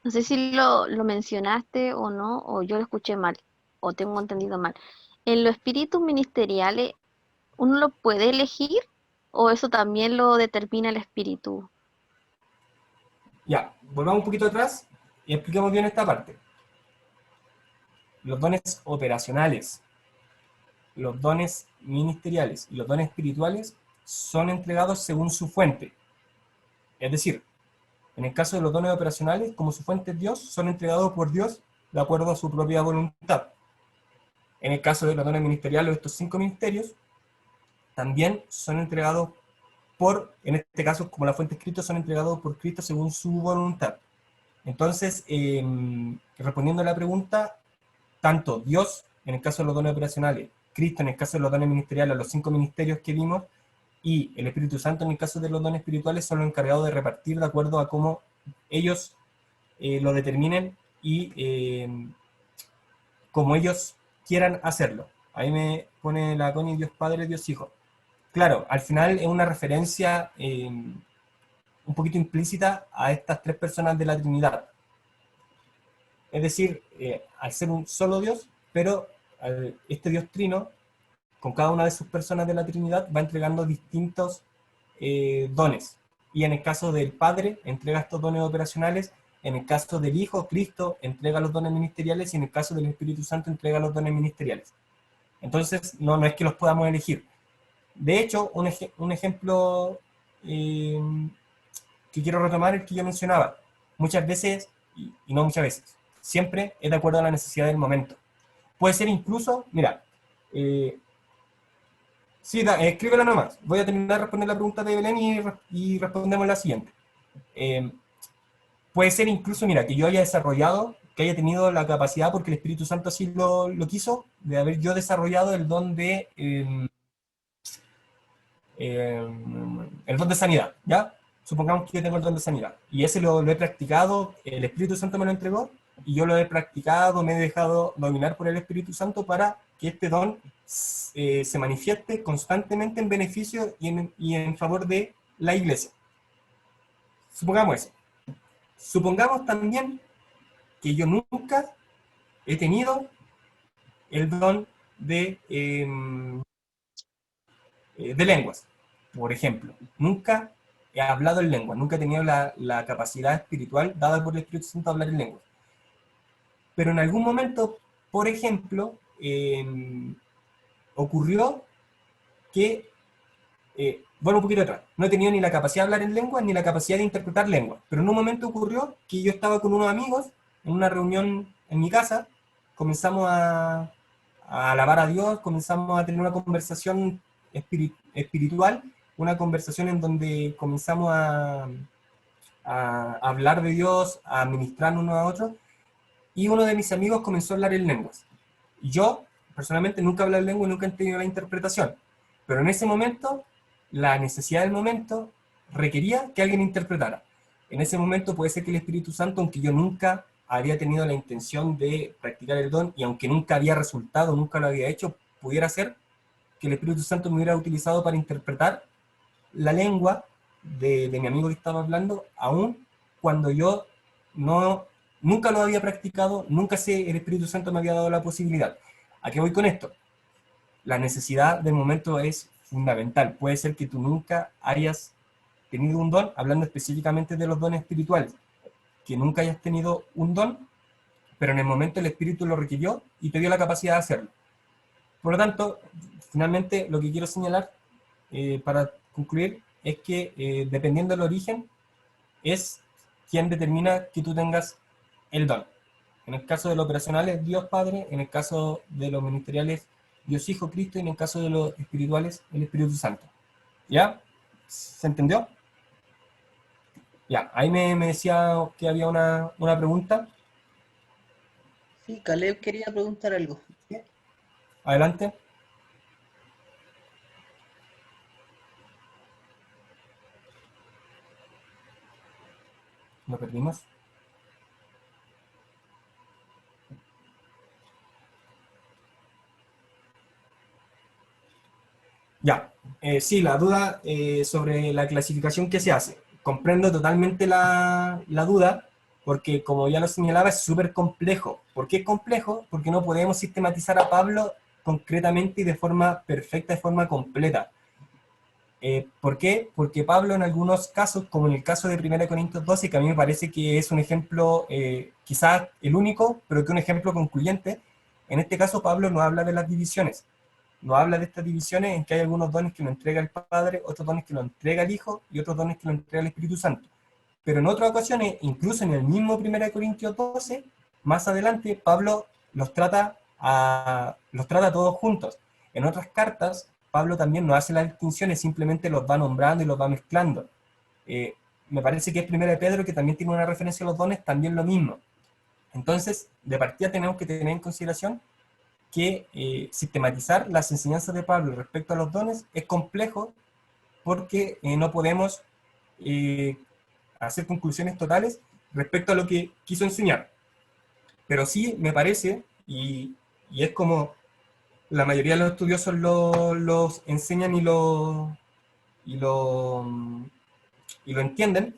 No sé si lo mencionaste o no, o yo lo escuché mal, o tengo entendido mal. En los espíritus ministeriales, ¿Uno lo puede elegir o eso también lo determina el espíritu? Ya, volvamos un poquito atrás y expliquemos bien esta parte. Los dones operacionales, los dones ministeriales y los dones espirituales son entregados según su fuente. Es decir, en el caso de los dones operacionales, como su fuente es Dios, son entregados por Dios de acuerdo a su propia voluntad. En el caso de los dones ministeriales, estos 5 ministerios, también son entregados en este caso, como la fuente es Cristo, son entregados por Cristo según su voluntad. Entonces, respondiendo a la pregunta, tanto Dios, en el caso de los dones operacionales, Cristo, en el caso de los dones ministeriales, los 5 ministerios que vimos, y el Espíritu Santo, en el caso de los dones espirituales, son los encargados de repartir de acuerdo a cómo ellos lo determinen y como ellos quieran hacerlo. Ahí me pone la Connie, Dios Padre, Dios Hijo. Claro, al final es una referencia un poquito implícita a estas 3 personas de la Trinidad. Es decir, al ser un solo Dios, pero este Dios trino, con cada una de sus personas de la Trinidad, va entregando distintos dones. Y en el caso del Padre, entrega estos dones operacionales. En el caso del Hijo, Cristo, entrega los dones ministeriales. Y en el caso del Espíritu Santo, entrega los dones ministeriales. Entonces, no es que los podamos elegir. De hecho, un ejemplo que quiero retomar es el que yo mencionaba. Muchas veces, y no muchas veces, siempre es de acuerdo a la necesidad del momento. Puede ser incluso, mira, sí, escríbela nomás. Voy a terminar de responder la pregunta de Belén y respondemos la siguiente. Puede ser incluso, mira, que yo haya desarrollado, que haya tenido la capacidad, porque el Espíritu Santo así lo quiso, de haber yo desarrollado el don de sanidad, ¿ya? Supongamos que yo tengo el don de sanidad, y ese lo he practicado, el Espíritu Santo me lo entregó, y yo lo he practicado, me he dejado dominar por el Espíritu Santo para que este don se manifieste constantemente en beneficio y en favor de la iglesia. Supongamos eso. Supongamos también que yo nunca he tenido el don de lenguas, por ejemplo. Nunca he hablado en lengua, nunca he tenido la capacidad espiritual dada por el Espíritu Santo a hablar en lengua. Pero en algún momento, por ejemplo, ocurrió que, bueno, un poquito atrás, no he tenido ni la capacidad de hablar en lengua ni la capacidad de interpretar lengua, pero en un momento ocurrió que yo estaba con unos amigos en una reunión en mi casa, comenzamos a alabar a Dios, comenzamos a tener una conversación espiritual, una conversación en donde comenzamos a hablar de Dios, a ministrarnos unos a otros, y uno de mis amigos comenzó a hablar en lenguas. Y yo, personalmente, nunca hablé en lengua y nunca he tenido la interpretación. Pero en ese momento, la necesidad del momento requería que alguien interpretara. En ese momento puede ser que el Espíritu Santo, aunque yo nunca había tenido la intención de practicar el don, y aunque nunca había resultado, nunca lo había hecho, pudiera ser que el Espíritu Santo me hubiera utilizado para interpretar la lengua de mi amigo que estaba hablando, aún cuando yo nunca lo había practicado, nunca el Espíritu Santo me había dado la posibilidad. ¿A qué voy con esto? La necesidad del momento es fundamental. Puede ser que tú nunca hayas tenido un don, hablando específicamente de los dones espirituales, que nunca hayas tenido un don, pero en el momento el Espíritu lo requirió y te dio la capacidad de hacerlo. Por lo tanto, finalmente lo que quiero señalar para concluir es que dependiendo del origen, es quien determina que tú tengas el don. En el caso de los operacionales, Dios Padre; en el caso de los ministeriales, Dios Hijo, Cristo; y en el caso de los espirituales, el Espíritu Santo. ¿Ya? ¿Se entendió? Ya, ahí me decía que había una pregunta. Sí, Caleb quería preguntar algo. Adelante. ¿Lo perdimos? Ya, sí, la duda sobre la clasificación que se hace. Comprendo totalmente la duda, porque como ya lo señalaba, es súper complejo. ¿Por qué es complejo? Porque no podemos sistematizar a Pablo concretamente y de forma perfecta, de forma completa. ¿Por qué? Porque Pablo en algunos casos, como en el caso de 1 Corintios 12, que a mí me parece que es un ejemplo, quizás el único, pero que un ejemplo concluyente, en este caso Pablo no habla de las divisiones, no habla de estas divisiones en que hay algunos dones que lo entrega el Padre, otros dones que lo entrega el Hijo y otros dones que lo entrega el Espíritu Santo. Pero en otras ocasiones, incluso en el mismo 1 Corintios 12, más adelante Pablo los trata todos juntos. En otras cartas, Pablo también no hace las distinciones, simplemente los va nombrando y los va mezclando. Me parece que es 1 de Pedro, que también tiene una referencia a los dones, también lo mismo. Entonces, de partida tenemos que tener en consideración que sistematizar las enseñanzas de Pablo respecto a los dones es complejo, porque no podemos hacer conclusiones totales respecto a lo que quiso enseñar. Pero sí me parece, y es como la mayoría de los estudiosos los enseñan y lo entienden,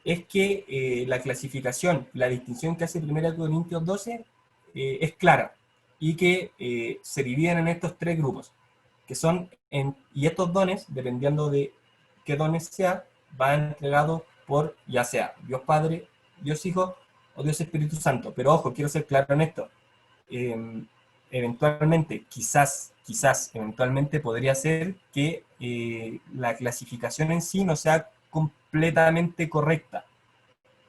es que la clasificación, la distinción que hace 1 Corintios 12 es clara, y que se dividen en estos tres grupos, que son, y estos dones, dependiendo de qué dones sea, van entregados por, ya sea Dios Padre, Dios Hijo o Dios Espíritu Santo. Pero ojo, quiero ser claro en esto. Eventualmente, quizás, eventualmente podría ser que la clasificación en sí no sea completamente correcta.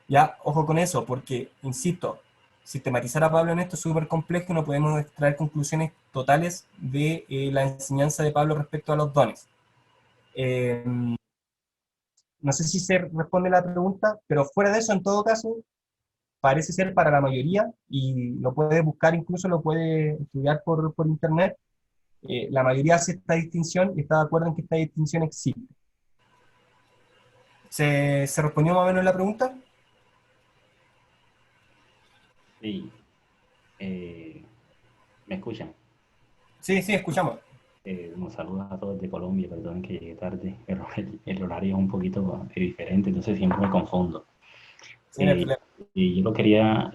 Ya, ojo con eso, porque, insisto, sistematizar a Pablo en esto es súper complejo y no podemos extraer conclusiones totales de la enseñanza de Pablo respecto a los dones. No sé si se responde la pregunta, pero fuera de eso, en todo caso, parece ser para la mayoría, y lo puede buscar, incluso lo puede estudiar por internet, la mayoría hace esta distinción y está de acuerdo en que esta distinción existe. ¿Se respondió más o menos la pregunta? Sí. ¿Me escuchan? Sí, escuchamos. Nos saludos a todos de Colombia, perdonen que llegué tarde, pero el horario es un poquito diferente, entonces siempre me confundo. Sí, no hay problema. Y yo lo quería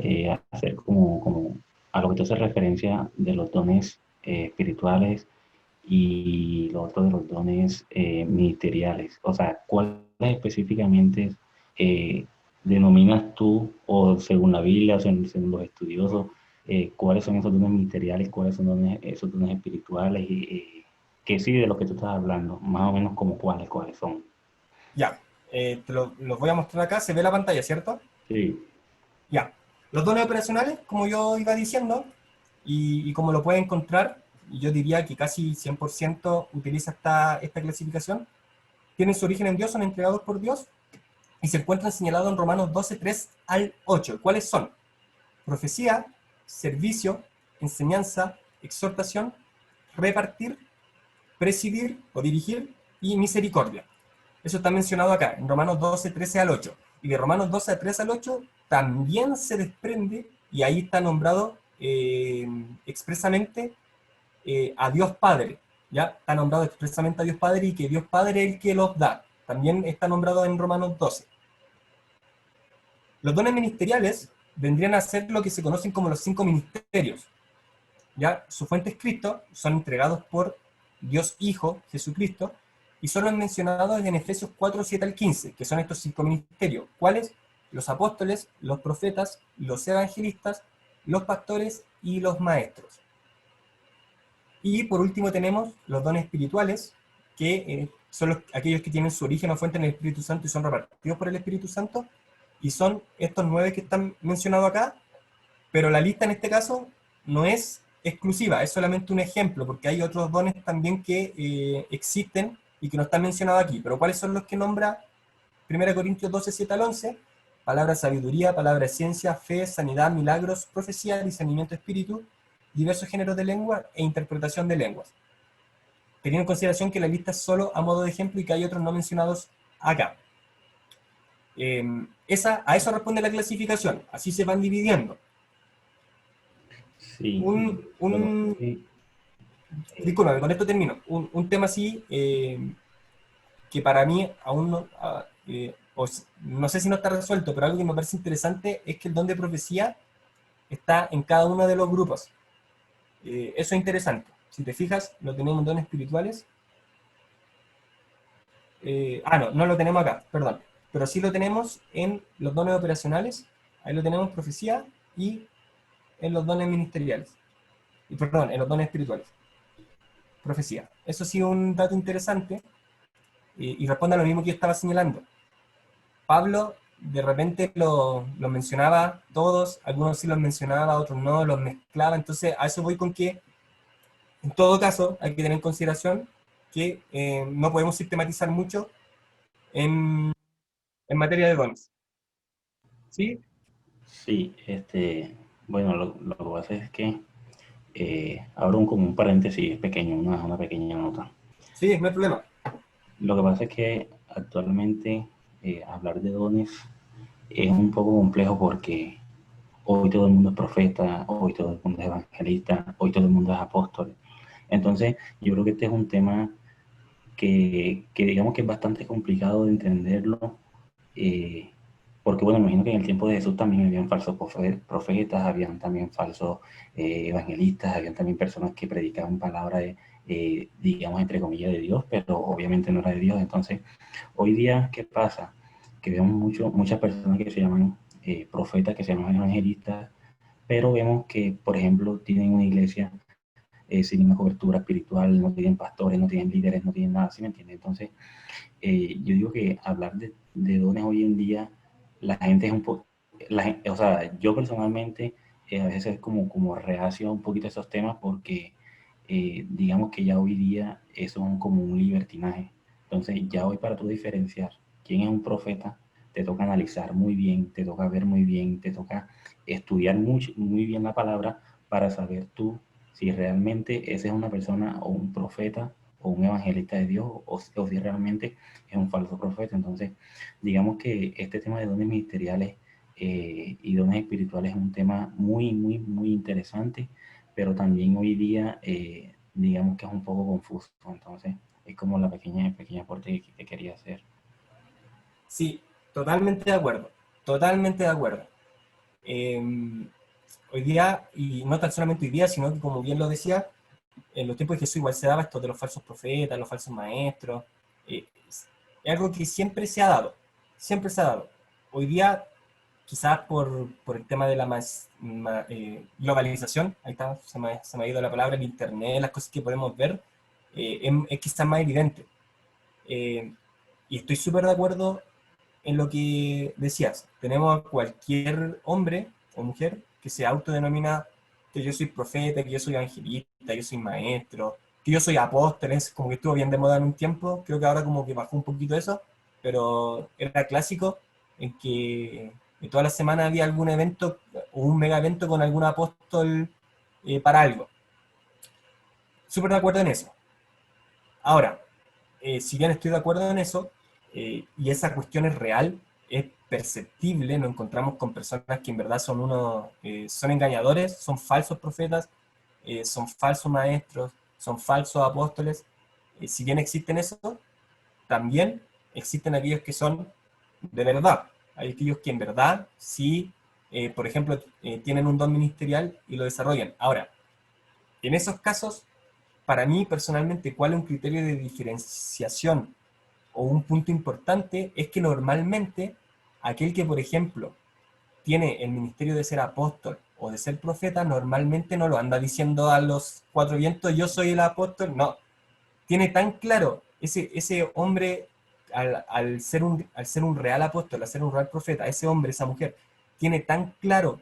hacer como a lo que tú haces referencia de los dones espirituales y lo otro de los dones ministeriales. O sea, ¿cuáles específicamente denominas tú, o según la Biblia, o según los estudiosos, cuáles son esos dones ministeriales, cuáles son esos dones espirituales, y que sí, de lo que tú estás hablando, más o menos como cuáles son? Ya, los voy a mostrar acá, se ve la pantalla, ¿cierto? Sí. Ya, los dones operacionales, como yo iba diciendo, y como lo puede encontrar, y yo diría que casi 100% utiliza esta clasificación, tienen su origen en Dios, son entregados por Dios, y se encuentran señalados en Romanos 12, 3 al 8. ¿Cuáles son? Profecía, servicio, enseñanza, exhortación, repartir, presidir o dirigir, y misericordia. Eso está mencionado acá, en Romanos 12, 13 al 8. Y de Romanos 12, 13 al 8 también se desprende, y ahí está nombrado expresamente a Dios Padre. ¿Ya? Está nombrado expresamente a Dios Padre, y que Dios Padre es el que los da. También está nombrado en Romanos 12. Los dones ministeriales vendrían a ser lo que se conocen como los 5 ministerios. ¿Ya? Su fuente es Cristo, son entregados por Dios Hijo, Jesucristo, y son los mencionados en Efesios 4, 7 al 15, que son estos 5 ministerios. ¿Cuáles? Los apóstoles, los profetas, los evangelistas, los pastores y los maestros. Y por último tenemos los dones espirituales, que son aquellos que tienen su origen o fuente en el Espíritu Santo y son repartidos por el Espíritu Santo, y son estos 9 que están mencionados acá, pero la lista en este caso no es exclusiva, es solamente un ejemplo, porque hay otros dones también que existen y que no están mencionados aquí. Pero ¿cuáles son los que nombra 1 Corintios 12, 7 al 11? Palabra sabiduría, palabra ciencia, fe, sanidad, milagros, profecía, discernimiento de espíritu, diversos géneros de lengua e interpretación de lenguas. Teniendo en consideración que la lista es solo a modo de ejemplo y que hay otros no mencionados acá. A eso responde la clasificación, así se van dividiendo. Sí. Disculpa, con esto termino. Un tema así que para mí aún no, no sé si no está resuelto, pero algo que me parece interesante es que el don de profecía está en cada uno de los grupos. Eso es interesante. Si te fijas, lo tenemos en dones espirituales. No lo tenemos acá, perdón. Pero sí lo tenemos en los dones operacionales, ahí lo tenemos profecía, y en los dones ministeriales. Y perdón, en los dones espirituales. Profecía. Eso sí, un dato interesante, y responde a lo mismo que yo estaba señalando. Pablo de repente lo mencionaba todos, algunos sí los mencionaba, otros no, los mezclaba, entonces a eso voy con que, en todo caso, hay que tener en consideración que no podemos sistematizar mucho en materia de dones. ¿Sí? Sí, bueno, lo que pasa es que abro como un paréntesis pequeño, una pequeña nota. Sí, no hay problema. Lo que pasa es que actualmente hablar de dones es un poco complejo porque hoy todo el mundo es profeta, hoy todo el mundo es evangelista, hoy todo el mundo es apóstol. Entonces, yo creo que este es un tema que digamos que es bastante complicado de entenderlo, eh, porque bueno, me imagino que en el tiempo de Jesús también habían falsos profetas, habían también falsos evangelistas, habían también personas que predicaban palabras, digamos, entre comillas, de Dios, pero obviamente no era de Dios. Entonces, hoy día, ¿qué pasa? Que vemos muchas personas que se llaman profetas, que se llaman evangelistas, pero vemos que, por ejemplo, tienen una iglesia sin una cobertura espiritual, no tienen pastores, no tienen líderes, no tienen nada, ¿sí me entiendes? Entonces, yo digo que hablar de dones hoy en día, la gente es un poco, o sea, yo personalmente a veces es como reacio un poquito a esos temas porque digamos que ya hoy día eso es como un libertinaje. Entonces, ya hoy para tú diferenciar quién es un profeta, te toca analizar muy bien, te toca ver muy bien, te toca estudiar muy bien la palabra para saber tú si realmente esa es una persona o un profeta o un evangelista de Dios o si realmente es un falso profeta. Entonces, digamos que este tema de dones ministeriales y dones espirituales es un tema muy interesante, pero también hoy día, digamos que es un poco confuso. Entonces, es como la pequeña aporte que quería hacer. Sí, totalmente de acuerdo. Totalmente de acuerdo. Eh, Hoy día, y no tan solamente hoy día, sino que como bien lo decía, en los tiempos de Jesús igual se daba esto de los falsos profetas, los falsos maestros. Es algo que siempre se ha dado. Siempre se ha dado. Hoy día, quizás por el tema de la globalización, ahí está, se me ha ido la palabra, el internet, las cosas que podemos ver, es quizás más evidente. Y estoy súper de acuerdo en lo que decías. Tenemos a cualquier hombre o mujer que se autodenomina que yo soy profeta, que yo soy evangelista, que yo soy maestro, que yo soy apóstol, es como que estuvo bien de moda en un tiempo, creo que ahora como que bajó un poquito eso, pero era clásico en que toda la semana había algún evento o un mega evento con algún apóstol para algo. Súper de acuerdo en eso. Ahora, si bien estoy de acuerdo en eso, y esa cuestión es real, es perceptible, nos encontramos con personas que en verdad son son engañadores, son falsos profetas, son falsos maestros, son falsos apóstoles. Si bien existen esos, también existen aquellos que son de verdad. Hay aquellos que en verdad sí, por ejemplo, tienen un don ministerial y lo desarrollan. Ahora, en esos casos, para mí personalmente, ¿cuál es un criterio de diferenciación o un punto importante? Es que normalmente aquel que, por ejemplo, tiene el ministerio de ser apóstol o de ser profeta, normalmente no lo anda diciendo a los cuatro vientos, yo soy el apóstol, no. Tiene tan claro ese hombre, al ser un real apóstol, al ser un real profeta, ese hombre, esa mujer, tiene tan claro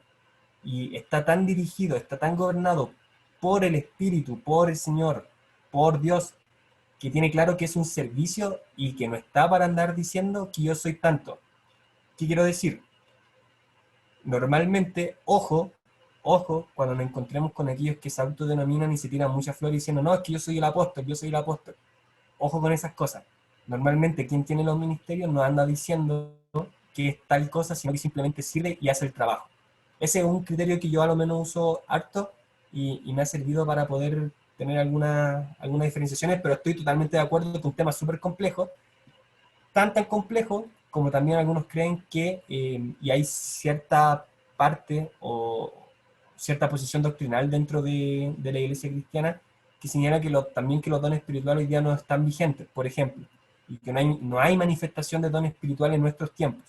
y está tan dirigido, está tan gobernado por el Espíritu, por el Señor, por Dios, que tiene claro que es un servicio y que no está para andar diciendo que yo soy tanto. ¿Qué quiero decir? Normalmente, ojo, cuando nos encontremos con aquellos que se autodenominan y se tiran muchas flores diciendo, no, es que yo soy el apóstol, yo soy el apóstol. Ojo con esas cosas. Normalmente quien tiene los ministerios no anda diciendo que es tal cosa, sino que simplemente sirve y hace el trabajo. Ese es un criterio que yo a lo menos uso harto y me ha servido para poder tener algunas diferenciaciones, pero estoy totalmente de acuerdo que es un tema súper complejo, tan complejo como también algunos creen que, y hay cierta parte o cierta posición doctrinal dentro de la iglesia cristiana, que señala que también que los dones espirituales hoy día no están vigentes, por ejemplo, y que no hay manifestación de dones espirituales en nuestros tiempos.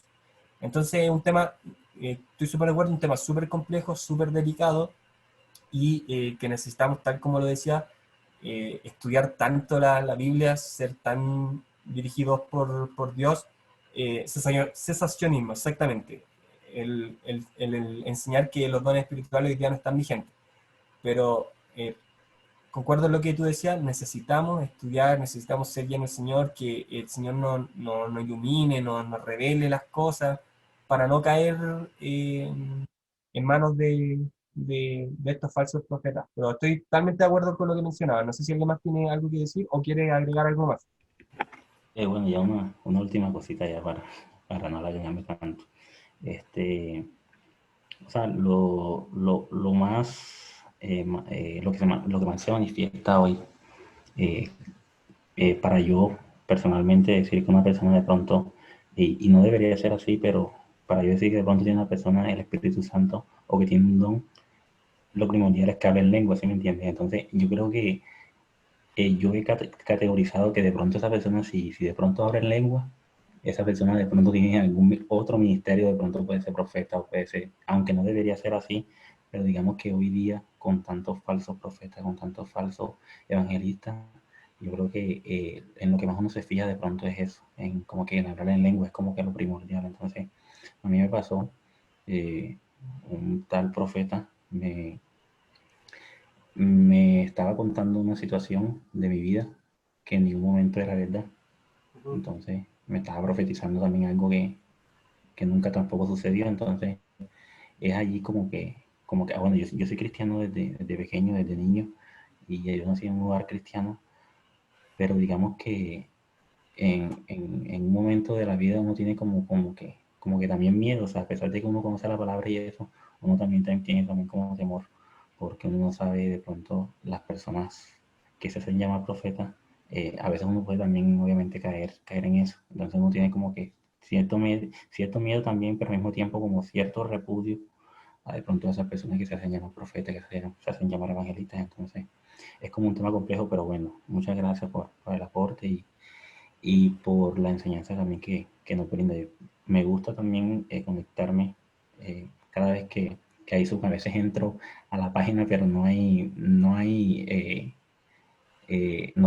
Entonces es un tema, estoy súper de acuerdo, un tema súper complejo, súper delicado, y que necesitamos, tal como lo decía, estudiar tanto la Biblia, ser tan dirigidos por Dios, cesacionismo, exactamente, el enseñar que los dones espirituales hoy día no están vigentes. Pero concuerdo en lo que tú decías, necesitamos estudiar, necesitamos ser llenos del Señor, que el Señor nos ilumine, nos revele las cosas, para no caer en manos de estos falsos profetas. Pero estoy totalmente de acuerdo con lo que mencionaba. No sé si alguien más tiene algo que decir o quiere agregar algo más. Bueno, ya una última cosita ya para no alargarme tanto. O sea, lo más, lo que más se manifiesta hoy, eh, para yo personalmente decir que una persona de pronto, y no debería ser así, pero para yo decir que de pronto tiene una persona el Espíritu Santo o que tiene un don, lo primordial es que hable en lengua, ¿sí me entiendes? Entonces, yo creo que yo he categorizado que de pronto esa persona, si de pronto habla en lengua, esa persona de pronto tiene algún otro ministerio, de pronto puede ser profeta o puede ser, aunque no debería ser así, pero digamos que hoy día con tantos falsos profetas, con tantos falsos evangelistas, yo creo que en lo que más uno se fija de pronto es eso, en como que en hablar en lengua es como que lo primordial. Entonces, a mí me pasó, eh, un tal profeta me estaba contando una situación de mi vida que en ningún momento era verdad. Entonces me estaba profetizando también algo que nunca tampoco sucedió. Entonces es allí bueno, yo soy cristiano desde pequeño, desde niño, y yo nací en un lugar cristiano, pero digamos que en un momento de la vida uno tiene como que también miedo, o sea, a pesar de que uno conoce la palabra y eso, uno también tiene también como temor, porque uno no sabe de pronto las personas que se hacen llamar profetas, a veces uno puede también obviamente caer en eso, entonces uno tiene como que cierto miedo también, pero al mismo tiempo como cierto repudio a de pronto a esas personas que se hacen llamar profetas, se hacen llamar evangelistas. Entonces es como un tema complejo, pero bueno, muchas gracias por el aporte y por la enseñanza también que nos brinda. Me gusta también conectarme cada vez que hay Zoom. A veces entro a la página, pero no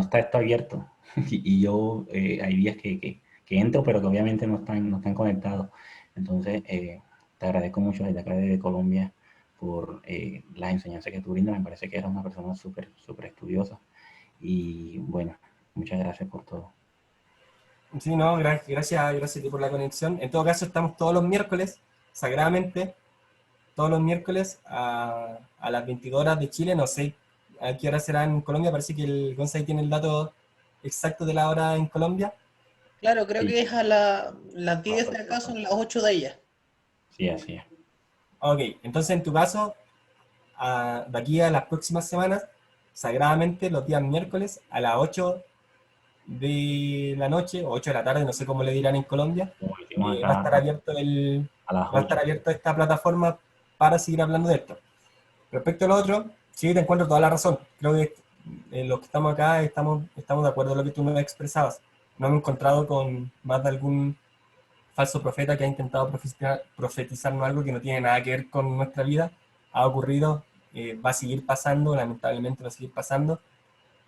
está esto abierto. Y yo hay días que entro, pero que obviamente no están conectados. Entonces, te agradezco mucho desde acá de Colombia por las enseñanzas que tú brindas. Me parece que eres una persona súper, súper estudiosa. Y bueno, muchas gracias por todo. Sí, no, gracias a ti por la conexión. En todo caso, estamos todos los miércoles, sagradamente, todos los miércoles a las 22 horas de Chile. No sé a qué hora será en Colombia. Parece que el Gonzalo tiene el dato exacto de la hora en Colombia. Claro, creo Sí, que es a las 10 de acá, son las 8 de ella. sí, así es. Ok, entonces en tu caso, de aquí a las próximas semanas, sagradamente los días miércoles a las 8 de la noche, o 8 de la tarde, no sé cómo le dirán en Colombia, Como decimos va a acá estar abierto a las va a estar 8. abierto esta plataforma para seguir hablando de esto. Respecto a lo otro, sí, te encuentro toda la razón. Creo que los que estamos acá estamos de acuerdo en lo que tú nos expresabas. No hemos encontrado con más de algún falso profeta que ha intentado profetizarnos algo que no tiene nada que ver con nuestra vida. Ha ocurrido, va a seguir pasando, lamentablemente va a seguir pasando.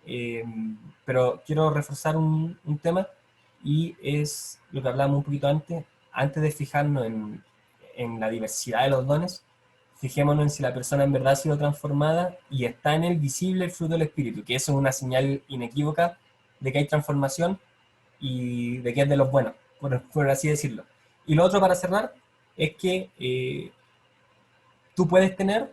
Eh, pero quiero reforzar un tema, y es lo que hablábamos un poquito antes de fijarnos en la diversidad de los dones, fijémonos en si la persona en verdad ha sido transformada y está en él visible el fruto del Espíritu, que eso es una señal inequívoca de que hay transformación y de que es de los buenos, por así decirlo. Y lo otro para cerrar es que tú puedes tener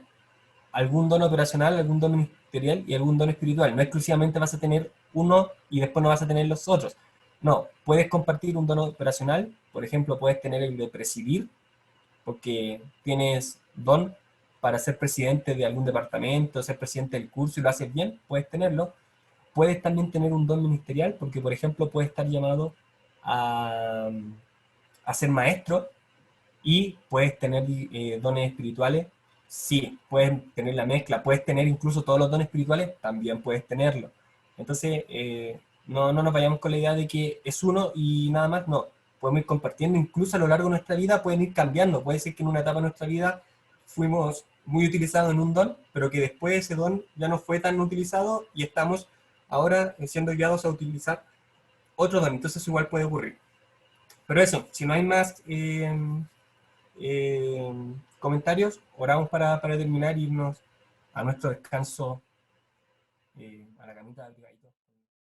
algún don operacional, algún don ministerial y algún don espiritual. No exclusivamente vas a tener uno y después no vas a tener los otros. No, puedes compartir un don operacional, por ejemplo, puedes tener el de presidir, porque tienes don para ser presidente de algún departamento, ser presidente del curso y lo haces bien, puedes tenerlo. Puedes también tener un don ministerial, porque por ejemplo puedes estar llamado a, a ser maestro, y puedes tener dones espirituales Sí, puedes tener la mezcla, puedes tener incluso todos los dones espirituales, también puedes tenerlo. Entonces, no nos vayamos con la idea de que es uno y nada más, no. Podemos ir compartiendo, incluso a lo largo de nuestra vida pueden ir cambiando. Puede ser que en una etapa de nuestra vida fuimos muy utilizados en un don, pero que después ese don ya no fue tan utilizado y estamos ahora siendo guiados a utilizar otro don. Entonces, igual puede ocurrir. Pero eso, si no hay más eh, comentarios, oramos para terminar y irnos a nuestro descanso, a la camita del gallo.